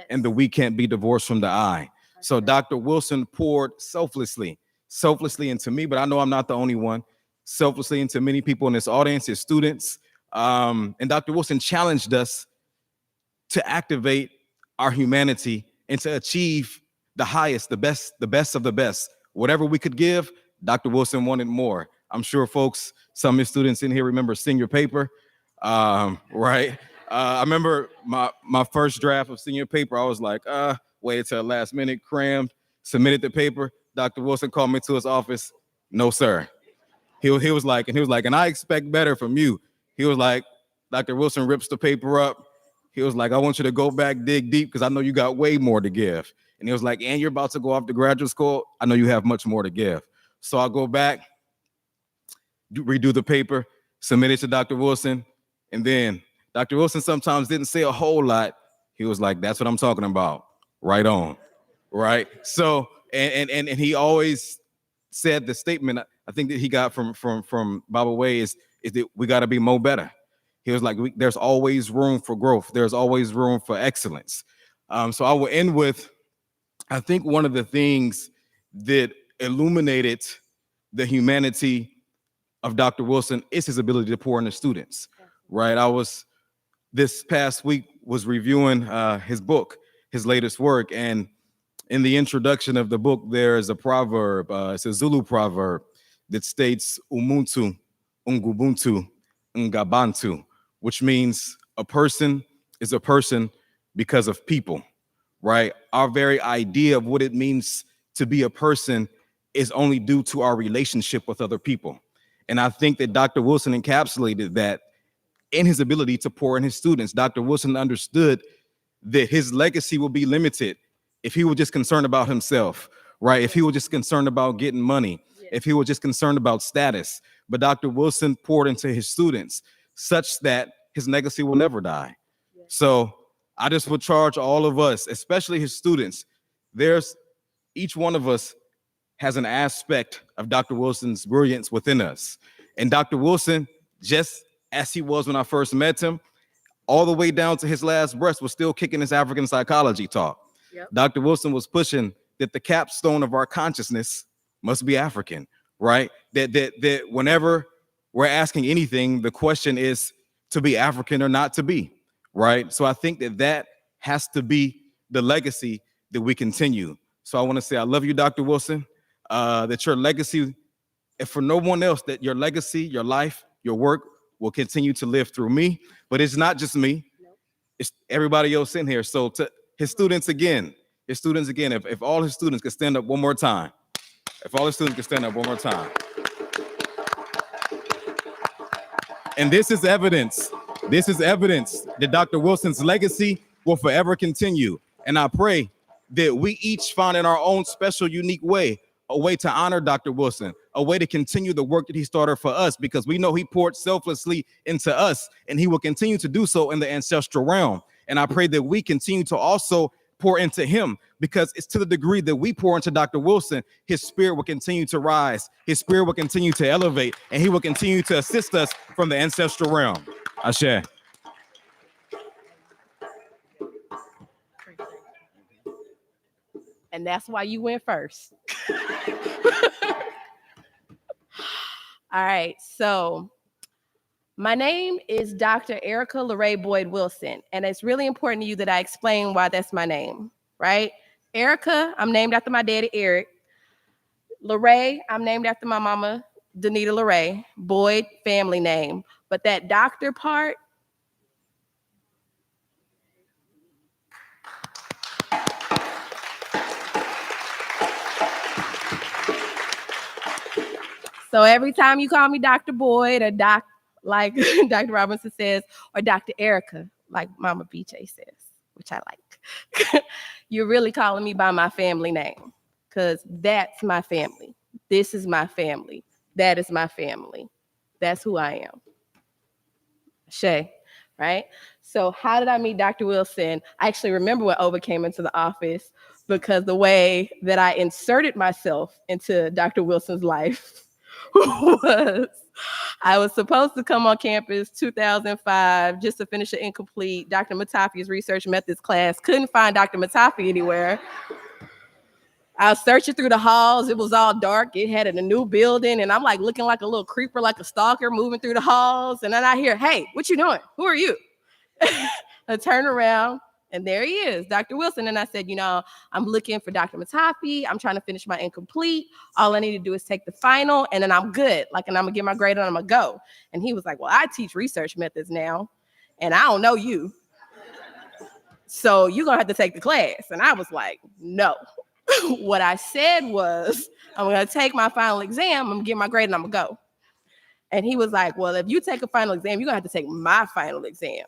and the we can't be divorced from the I. So Dr. Wilson poured selflessly into me, but I know I'm not the only one, selflessly into many people in this audience, his students. And Dr. Wilson challenged us to activate our humanity and to achieve the highest, the best of the best. Whatever we could give, Dr. Wilson wanted more. I'm sure folks, some of his students in here remember senior paper, right? I remember my first draft of senior paper. I was like, waited till the last minute, crammed, submitted the paper. Dr. Wilson called me to his office. No, sir. He was like, and I expect better from you. He was like, Dr. Wilson rips the paper up. He was like, I want you to go back, dig deep, because I know you got way more to give. And he was like, and you're about to go off to graduate school. I know you have much more to give. So I'll go back, redo the paper, submit it to Dr. Wilson. And then Dr. Wilson sometimes didn't say a whole lot. He was like, that's what I'm talking about. Right on. Right. So, and he always said the statement, I think that he got from Baba Way is that we got to be more better. He was like, there's always room for growth. There's always room for excellence. So I will end with, I think one of the things that illuminated the humanity of Dr. Wilson is his ability to pour into students, right? This past week was reviewing his book, his latest work. And in the introduction of the book, there is a proverb, it's a Zulu proverb that states, Umuntu, Ungubuntu, Ngabantu, which means a person is a person because of people, right? Our very idea of what it means to be a person is only due to our relationship with other people. And I think that Dr. Wilson encapsulated that in his ability to pour in his students. Dr. Wilson understood that his legacy will be limited if he was just concerned about himself, right? If he was just concerned about getting money, if he was just concerned about status. But Dr. Wilson poured into his students such that his legacy will never die. So I just would charge all of us, especially his students, each one of us has an aspect of Dr. Wilson's brilliance within us. And Dr. Wilson, just as he was when I first met him, all the way down to his last breath, was still kicking his African psychology talk. Dr. Wilson was pushing that the capstone of our consciousness must be African, right? That whenever we're asking anything, the question is to be African or not to be, right? So I think that has to be the legacy that we continue. So I want to say, I love you, Dr. Wilson, that your legacy, if for no one else, that your legacy, your life, your work will continue to live through me. But it's not just me, it's everybody else in here. So to his students again, if all his students could stand up one more time. If all his students could stand up one more time. And this is evidence that Dr. Wilson's legacy will forever continue. And I pray that we each find in our own special, unique way, a way to honor Dr. Wilson, a way to continue the work that he started for us, because we know he poured selflessly into us, and he will continue to do so in the ancestral realm. And I pray that we continue to also pour into him, because it's to the degree that we pour into Dr. Wilson, his spirit will continue to rise, his spirit will continue to elevate, and he will continue to assist us from the ancestral realm. Ashe. And that's why you went first. All right, so my name is Dr. Erica LaRae Boyd Wilson, and it's really important to you that I explain why that's my name, right? Erica, I'm named after my daddy, Eric. LaRae, I'm named after my mama, Danita LaRae. Boyd, family name. But that doctor part, So every time you call me Dr. Boyd or Doc, like Dr. Robinson says, or Dr. Erica, like Mama BJ says, which I like, you're really calling me by my family name, because that's my family. This is my family. That is my family. That's who I am. Shay, right? So how did I meet Dr. Wilson? I actually remember when Oba came into the office, because the way that I inserted myself into Dr. Wilson's life was I was supposed to come on campus 2005 just to finish an incomplete Dr. Matafi's research methods class. Couldn't find Dr. Matafi anywhere. I was searching through the halls. It was all dark. It had a new building, and I'm like looking like a little creeper, like a stalker, moving through the halls. And then I hear, "Hey, what you doing? Who are you?" I turn around, and there he is, Dr. Wilson. And I said, I'm looking for Dr. Matafi. I'm trying to finish my incomplete. All I need to do is take the final, and then I'm good. And I'm gonna get my grade and I'm gonna go. And he was like, "Well, I teach research methods now, and I don't know you. So you're gonna have to take the class." And I was like, "No." What I said was, "I'm gonna take my final exam, I'm gonna get my grade, and I'm gonna go." And he was like, "Well, if you take a final exam, you're gonna have to take my final exam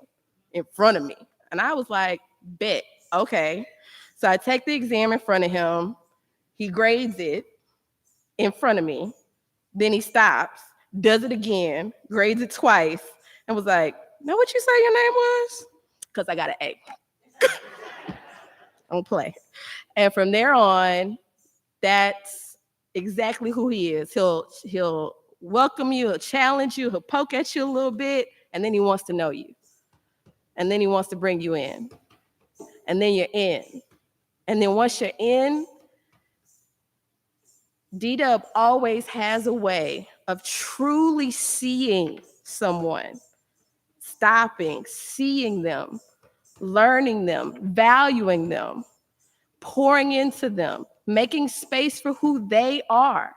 in front of me." And I was like, "Bet, okay." So I take the exam in front of him. He grades it in front of me. Then he stops, does it again, grades it twice, and was like, "Know what you say your name was?" Because I got an A. Don't play. And from there on, that's exactly who he is. He'll welcome you, he'll challenge you, he'll poke at you a little bit, and then he wants to know you. And then he wants to bring you in. And then you're in. And then once you're in, D-Dub always has a way of truly seeing someone, stopping, seeing them, learning them, valuing them, pouring into them, making space for who they are.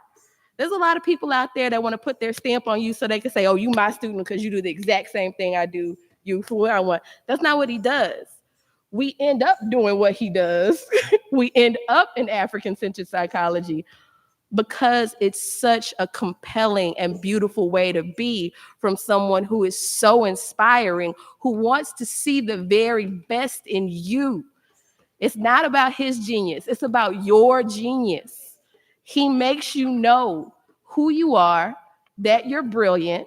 There's a lot of people out there that want to put their stamp on you so they can say, "Oh, you my student because you do the exact same thing I do. You for what I want." That's not what he does. We end up doing what he does. We end up in African-centered psychology because it's such a compelling and beautiful way to be from someone who is so inspiring, who wants to see the very best in you. It's not about his genius. It's about your genius. He makes you know who you are, that you're brilliant,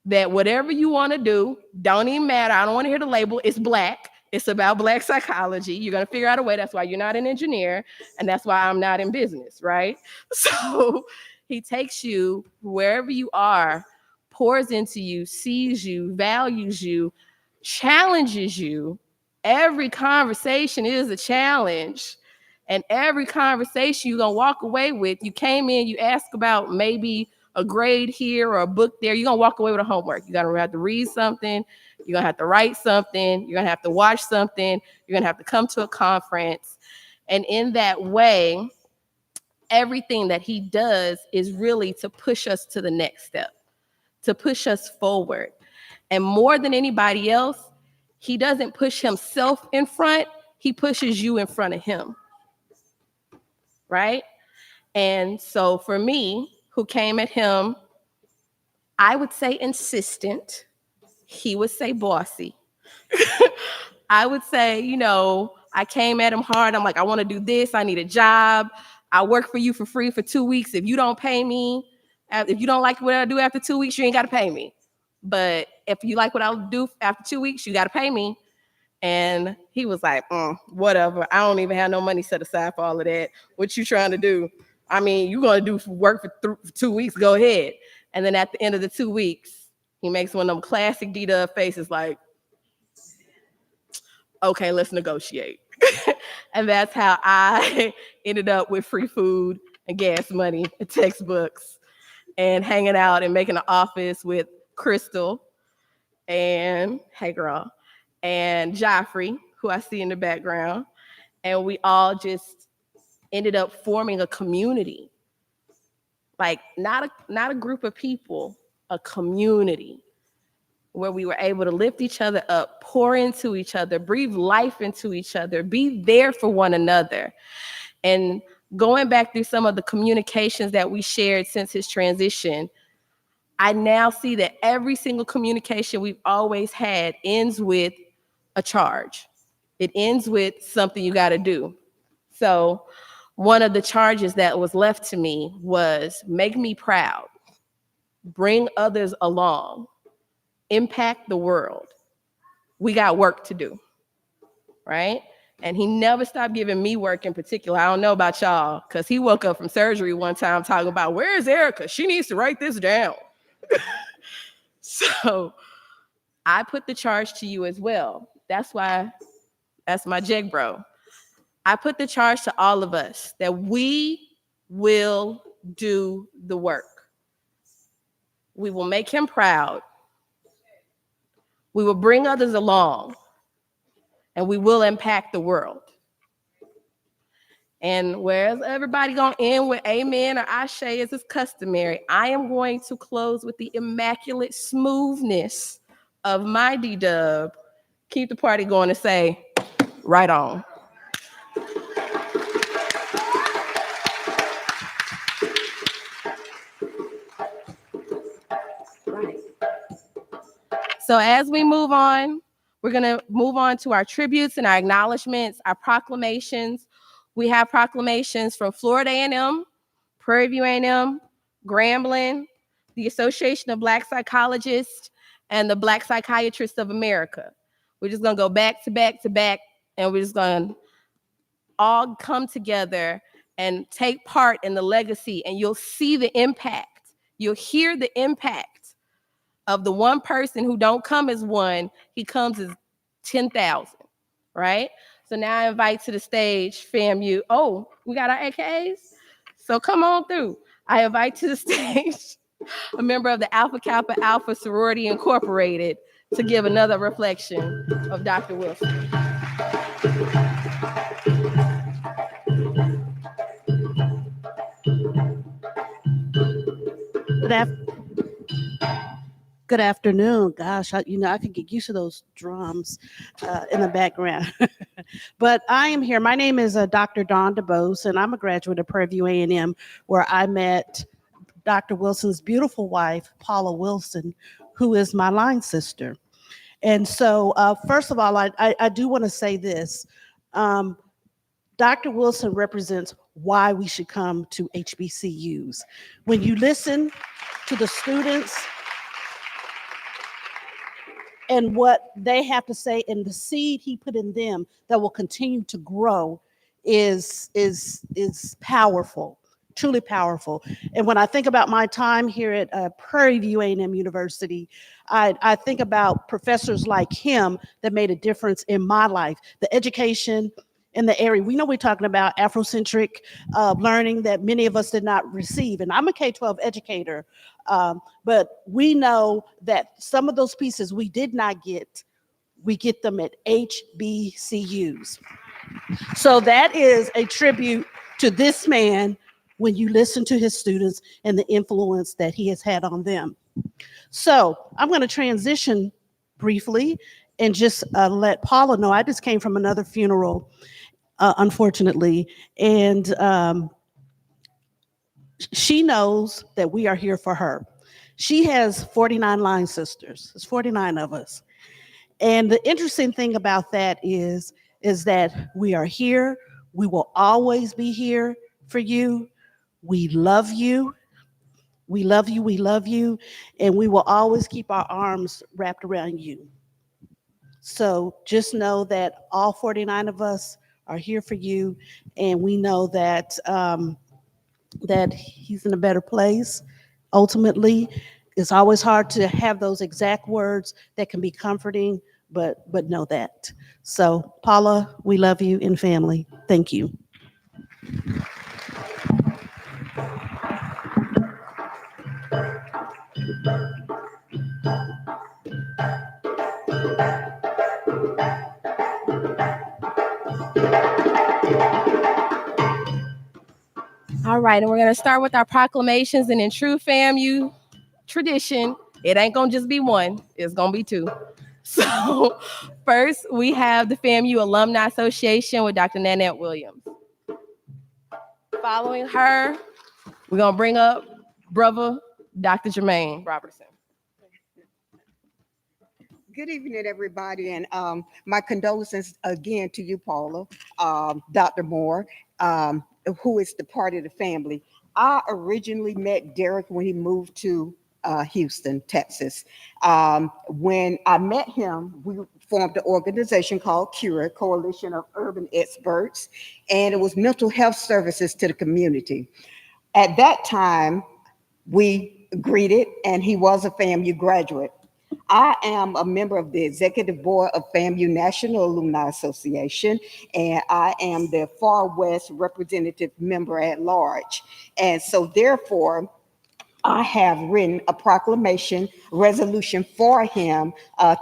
that whatever you want to do, don't even matter. I don't want to hear the label. It's Black. It's about Black psychology. You're going to figure out a way. That's why you're not an engineer, and that's why I'm not in business, right? So he takes you wherever you are, pours into you, sees you, values you, challenges you. Every conversation is a challenge. And every conversation you're going to walk away with, you came in, you asked about maybe a grade here or a book there, you're going to walk away with a homework. You're going to have to read something. You're going to have to write something. You're going to have to watch something. You're going to have to come to a conference. And in that way, everything that he does is really to push us to the next step, to push us forward. And more than anybody else, he doesn't push himself in front. He pushes you in front of him. Right? And so for me, who came at him, I would say insistent. He would say bossy. I would say, I came at him hard. I'm like, I want to do this. I need a job. I work for you for free for 2 weeks. If you don't pay me, if you don't like what I do after 2 weeks, you ain't got to pay me. But if you like what I'll do after 2 weeks, you got to pay me. And he was like, whatever. I don't even have no money set aside for all of that. What you trying to do? I mean, you're going to do work for 2 weeks. Go ahead. And then at the end of the 2 weeks, he makes one of them classic D-Dub faces like, okay, let's negotiate. And that's how I ended up with free food and gas money and textbooks and hanging out and making an office with Crystal and, hey girl, and Joffrey, who I see in the background. And we all just ended up forming a community. Like not a group of people, a community where we were able to lift each other up, pour into each other, breathe life into each other, be there for one another. And going back through some of the communications that we shared since his transition, I now see that every single communication we've always had ends with a charge. It ends with something you got to do. So one of the charges that was left to me was make me proud, bring others along, impact the world. We got work to do, right? And he never stopped giving me work in particular. I don't know about y'all, because he woke up from surgery one time talking about, where's Erica? She needs to write this down. So I put the charge to you as well. That's my jig, bro. I put the charge to all of us that we will do the work. We will make him proud. We will bring others along, and we will impact the world. And whereas everybody gonna end with amen or ashe as is customary, I am going to close with the immaculate smoothness of my D-Dub. Keep the party going and say, right on. Right. So as we move on, we're gonna move on to our tributes and our acknowledgments, our proclamations. We have proclamations from Florida A&M, Prairie View A&M, Grambling, the Association of Black Psychologists, and the Black Psychiatrists of America. We're just gonna go back to back to back, and we're just gonna all come together and take part in the legacy, and you'll see the impact. You'll hear the impact of the one person who don't come as one, he comes as 10,000, right? So now I invite to the stage FAMU. Oh, we got our AKAs? So come on through. I invite to the stage a member of the Alpha Kappa Alpha Sorority Incorporated to give another reflection of Dr. Wilson. Good afternoon. Gosh, I could get used to those drums in the background. But I am here. My name is Dr. Dawn DeBose, and I'm a graduate of Prairie View A&M, where I met Dr. Wilson's beautiful wife, Paula Wilson, who is my line sister. And so, first of all, I do want to say this. Dr. Wilson represents why we should come to HBCUs. When you listen to the students and what they have to say, and the seed he put in them that will continue to grow is powerful, truly powerful. And when I think about my time here at Prairie View A&M University, I think about professors like him that made a difference in my life. The education in the area, we know we're talking about Afrocentric learning that many of us did not receive. And I'm a K-12 educator, but we know that some of those pieces we did not get, we get them at HBCUs. So that is a tribute to this man when you listen to his students and the influence that he has had on them. So I'm going to transition briefly and just let Paula know I just came from another funeral, unfortunately, and she knows that we are here for her. She has 49 line sisters. There's 49 of us. And the interesting thing about that is that we are here. We will always be here for you. We love you. We love you. We love you. And we will always keep our arms wrapped around you. So just know that all 49 of us are here for you. And we know that that he's in a better place. Ultimately, it's always hard to have those exact words that can be comforting, but know that. So Paula, we love you and family. Thank you. All right, and we're going to start with our proclamations, and in true FAMU tradition, it ain't going to just be one, it's going to be two. So first, we have the FAMU Alumni Association with Dr. Nanette Williams. Following her, we're going to bring up brother Dr. Jermaine Robertson. Good evening, everybody, and my condolences again to you, Paula, Dr. Moore, who is the part of the family. I originally met Derek when he moved to Houston, Texas. When I met him, we formed an organization called CURE, Coalition of Urban Experts, and it was mental health services to the community. At that time, we greeted, and he was a FAMU graduate. I am a member of the executive board of FAMU National Alumni Association, and I am the Far West representative member at large. And so therefore, I have written a proclamation resolution for him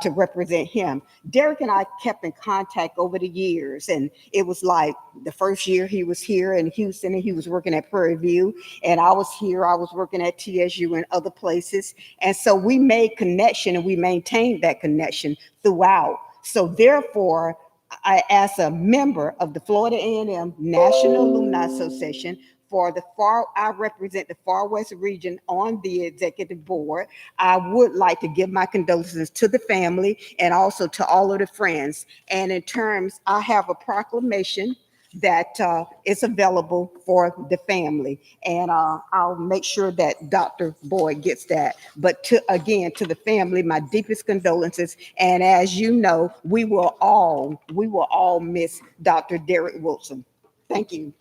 to represent him. Derek and I kept in contact over the years, and it was like the first year he was here in Houston and he was working at Prairie View, and I was here, I was working at TSU and other places. And so we made connection and we maintained that connection throughout. So therefore, as a member of the Florida A&M National Alumni Association, I represent the Far West region on the executive board. I would like to give my condolences to the family and also to all of the friends. And in terms, I have a proclamation that is available for the family. And I'll make sure that Dr. Boyd gets that. But to the family, my deepest condolences. And as you know, we will all miss Dr. Derek Wilson. Thank you.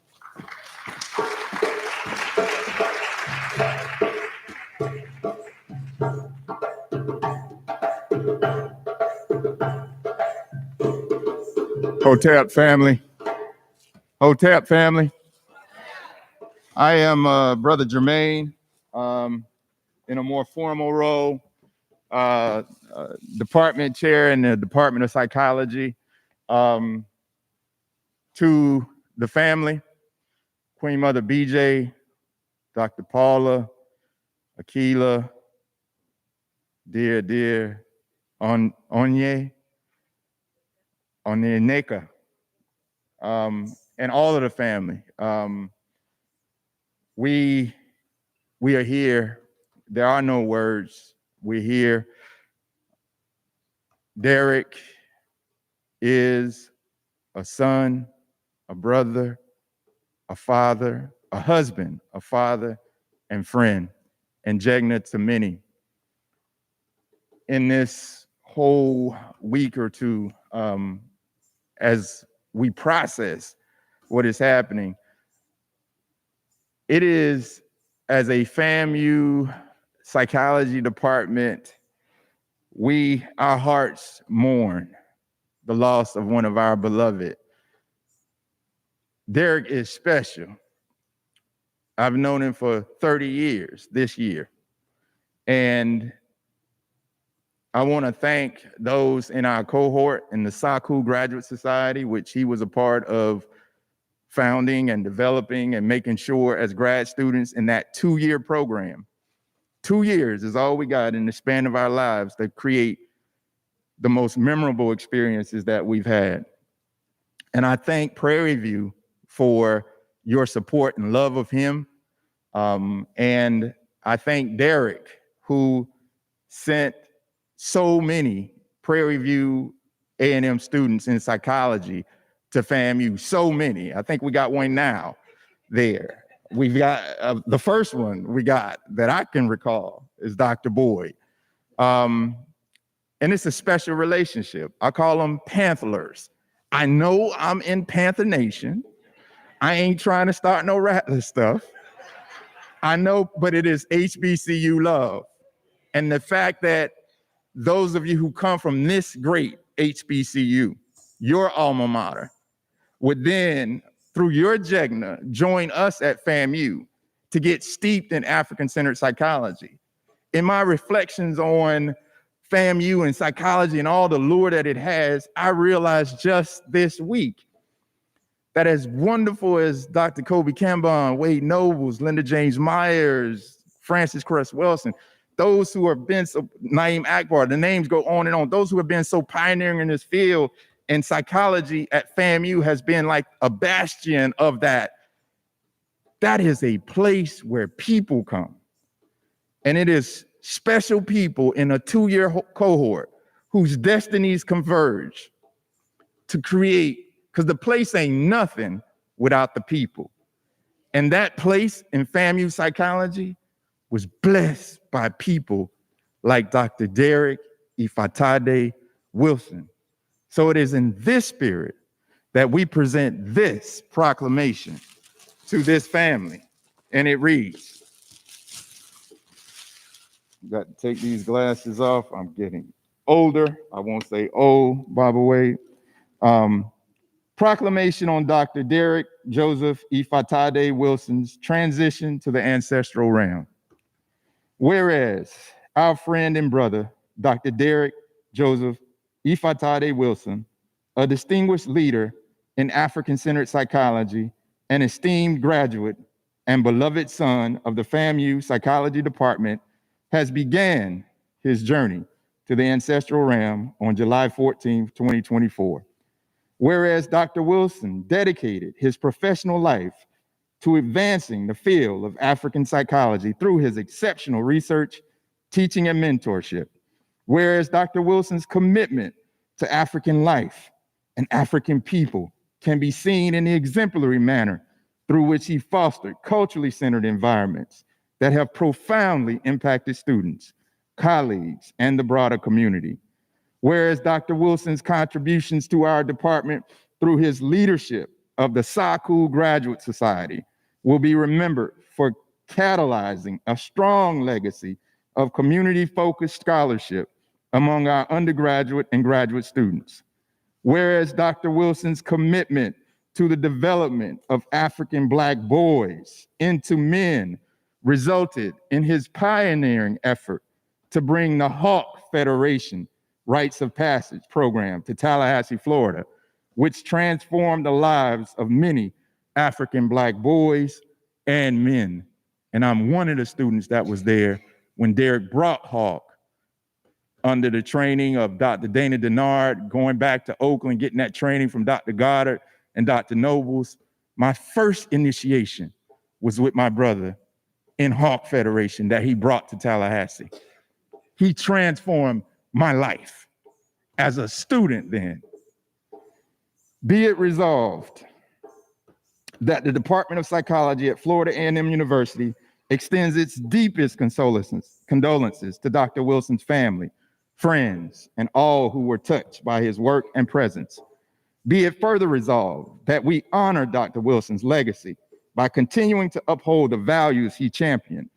Hotep family. Hotep family. I am Brother Jermaine in a more formal role, department chair in the Department of Psychology. To the family, Queen Mother BJ, Dr. Paula, Akila, dear Onye, Neka, and all of the family. We are here. There are no words. We're here. Derek is a son, a brother, a father, a husband, a father, and friend, and Jegna to many. In this whole week or two, as we process what is happening, it is, as a FAMU psychology department, our hearts mourn the loss of one of our beloved. Derek is special. I've known him for 30 years this year. And I want to thank those in our cohort in the SACU Graduate Society, which he was a part of founding and developing and making sure as grad students in that 2-year program. 2 years is all we got in the span of our lives to create the most memorable experiences that we've had. And I thank Prairie View for your support and love of him. And I thank Derek, who sent so many Prairie View A&M students in psychology to FAMU, so many. I think we got one now there. We've got the first one we got that I can recall is Dr. Boyd. And it's a special relationship. I call them Pantherlers. I know I'm in Panther Nation. I ain't trying to start no Rattler stuff. I know, but it is HBCU love. And the fact that those of you who come from this great HBCU, your alma mater, would then, through your Jegna, join us at FAMU to get steeped in African-centered psychology. In my reflections on FAMU and psychology and all the lure that it has, I realized just this week that as wonderful as Dr. Kobe Kambon, Wade Nobles, Linda James Myers, Francis Cress Wilson, those who have been so, Naeem Akbar, the names go on and on, those who have been so pioneering in this field, and psychology at FAMU has been like a bastion of that. that is a place where people come. And it is special people in a 2-year cohort whose destinies converge to create, because the place ain't nothing without the people. And that place in FAMU psychology was blessed by people like Dr. Derek Ifatade Wilson. So it is in this spirit that we present this proclamation to this family. And it reads, got to take these glasses off. I'm getting older. I won't say old, by the way. Proclamation on Dr. Derek Joseph Ifatade Wilson's transition to the ancestral realm. Whereas our friend and brother, Dr. Derek Joseph Ifatade Wilson, a distinguished leader in African-centered psychology, an esteemed graduate and beloved son of the FAMU Psychology Department, has began his journey to the ancestral realm on July 14, 2024. Whereas Dr. Wilson dedicated his professional life to advancing the field of African psychology through his exceptional research, teaching, and mentorship. Whereas Dr. Wilson's commitment to African life and African people can be seen in the exemplary manner through which he fostered culturally centered environments that have profoundly impacted students, colleagues, and the broader community. Whereas Dr. Wilson's contributions to our department through his leadership of the Saku Graduate Society will be remembered for catalyzing a strong legacy of community-focused scholarship among our undergraduate and graduate students. Whereas Dr. Wilson's commitment to the development of African Black boys into men resulted in his pioneering effort to bring the Hawk Federation Rites of Passage program to Tallahassee, Florida, which transformed the lives of many African Black boys and men. And I'm one of the students that was there when Derek brought Hawk under the training of Dr. Dana Denard, going back to Oakland, getting that training from Dr. Goddard and Dr. Nobles. My first initiation was with my brother in Hawk Federation that he brought to Tallahassee. He transformed my life as a student then. Be it resolved that the Department of Psychology at Florida A&M University extends its deepest condolences to Dr. Wilson's family, friends, and all who were touched by his work and presence. Be it further resolved that we honor Dr. Wilson's legacy by continuing to uphold the values he championed,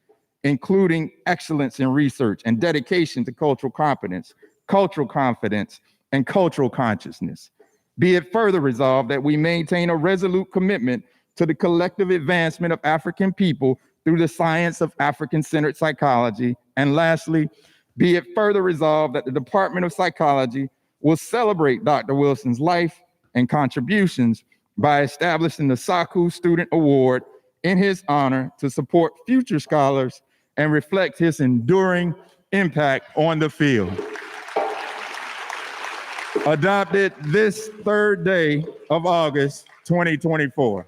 including excellence in research and dedication to cultural competence, cultural confidence, and cultural consciousness. Be it further resolved that we maintain a resolute commitment to the collective advancement of African people through the science of African-centered psychology. And lastly, be it further resolved that the Department of Psychology will celebrate Dr. Wilson's life and contributions by establishing the Saku Student Award in his honor to support future scholars and reflect his enduring impact on the field. Adopted this 3rd day of August, 2024.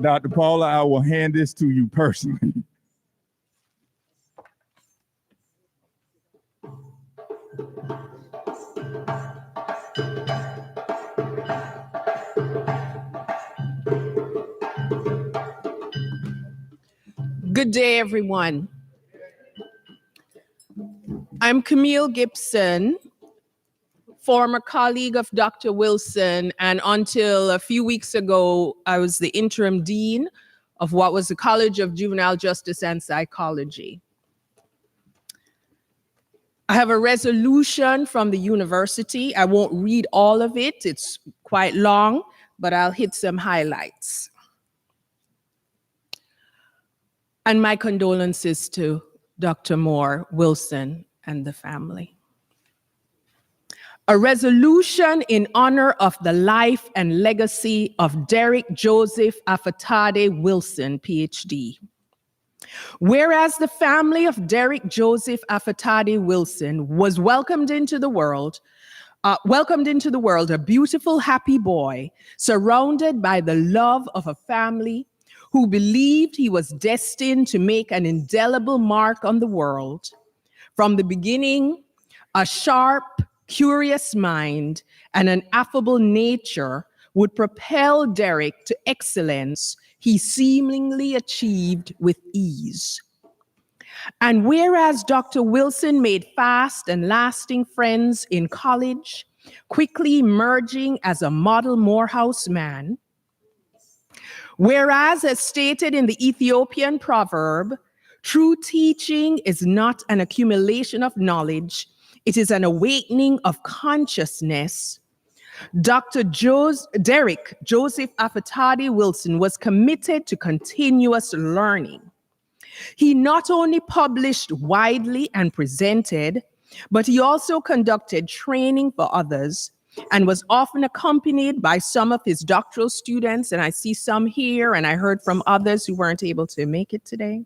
Dr. Paula, I will hand this to you personally. Good day, everyone. I'm Camille Gibson, former colleague of Dr. Wilson, and until a few weeks ago, I was the interim dean of what was the College of Juvenile Justice and Psychology. I have a resolution from the university. I won't read all of it. It's quite long, but I'll hit some highlights. And my condolences to Dr. Moore, Wilson, and the family. A resolution in honor of the life and legacy of Derek Joseph Ifatade Wilson, PhD. Whereas the family of Derek Joseph Ifatade Wilson was welcomed into the world welcomed into the world a beautiful, happy boy, surrounded by the love of a family who believed he was destined to make an indelible mark on the world. From the beginning, a sharp, curious mind and an affable nature would propel Derek to excellence he seemingly achieved with ease. And whereas Dr. Wilson made fast and lasting friends in college, quickly emerging as a model Morehouse man, whereas as stated in the Ethiopian proverb, true teaching is not an accumulation of knowledge, it is an awakening of consciousness. Dr. Derek Joseph Ifatade Wilson was committed to continuous learning. He not only published widely and presented, but he also conducted training for others and was often accompanied by some of his doctoral students, and I see some here, and I heard from others who weren't able to make it today.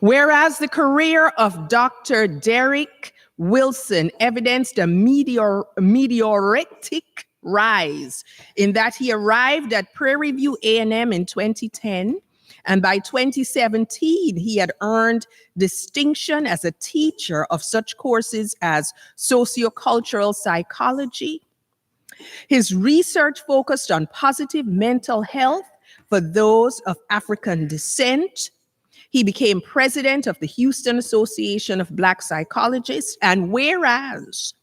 Whereas the career of Dr. Derek Wilson evidenced a meteoric rise in that he arrived at Prairie View A&M in 2010, and by 2017, he had earned distinction as a teacher of such courses as sociocultural psychology. His research focused on positive mental health for those of African descent. He became president of the Houston Association of Black Psychologists, and whereas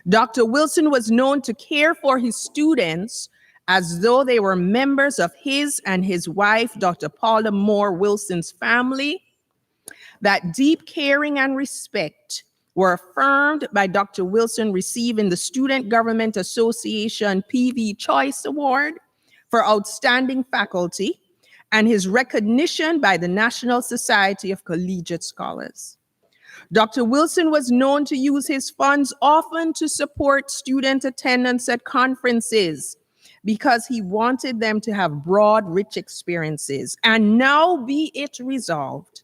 Dr. Wilson was known to care for his students as though they were members of his and his wife, Dr. Paula Moore Wilson's family, that deep caring and respect were affirmed by Dr. Wilson receiving the Student Government Association PV Choice Award for outstanding faculty and his recognition by the National Society of Collegiate Scholars. Dr. Wilson was known to use his funds often to support student attendance at conferences because he wanted them to have broad, rich experiences. And now be it resolved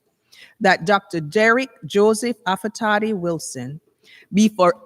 that Dr. Derek Joseph Ifatade Wilson be forever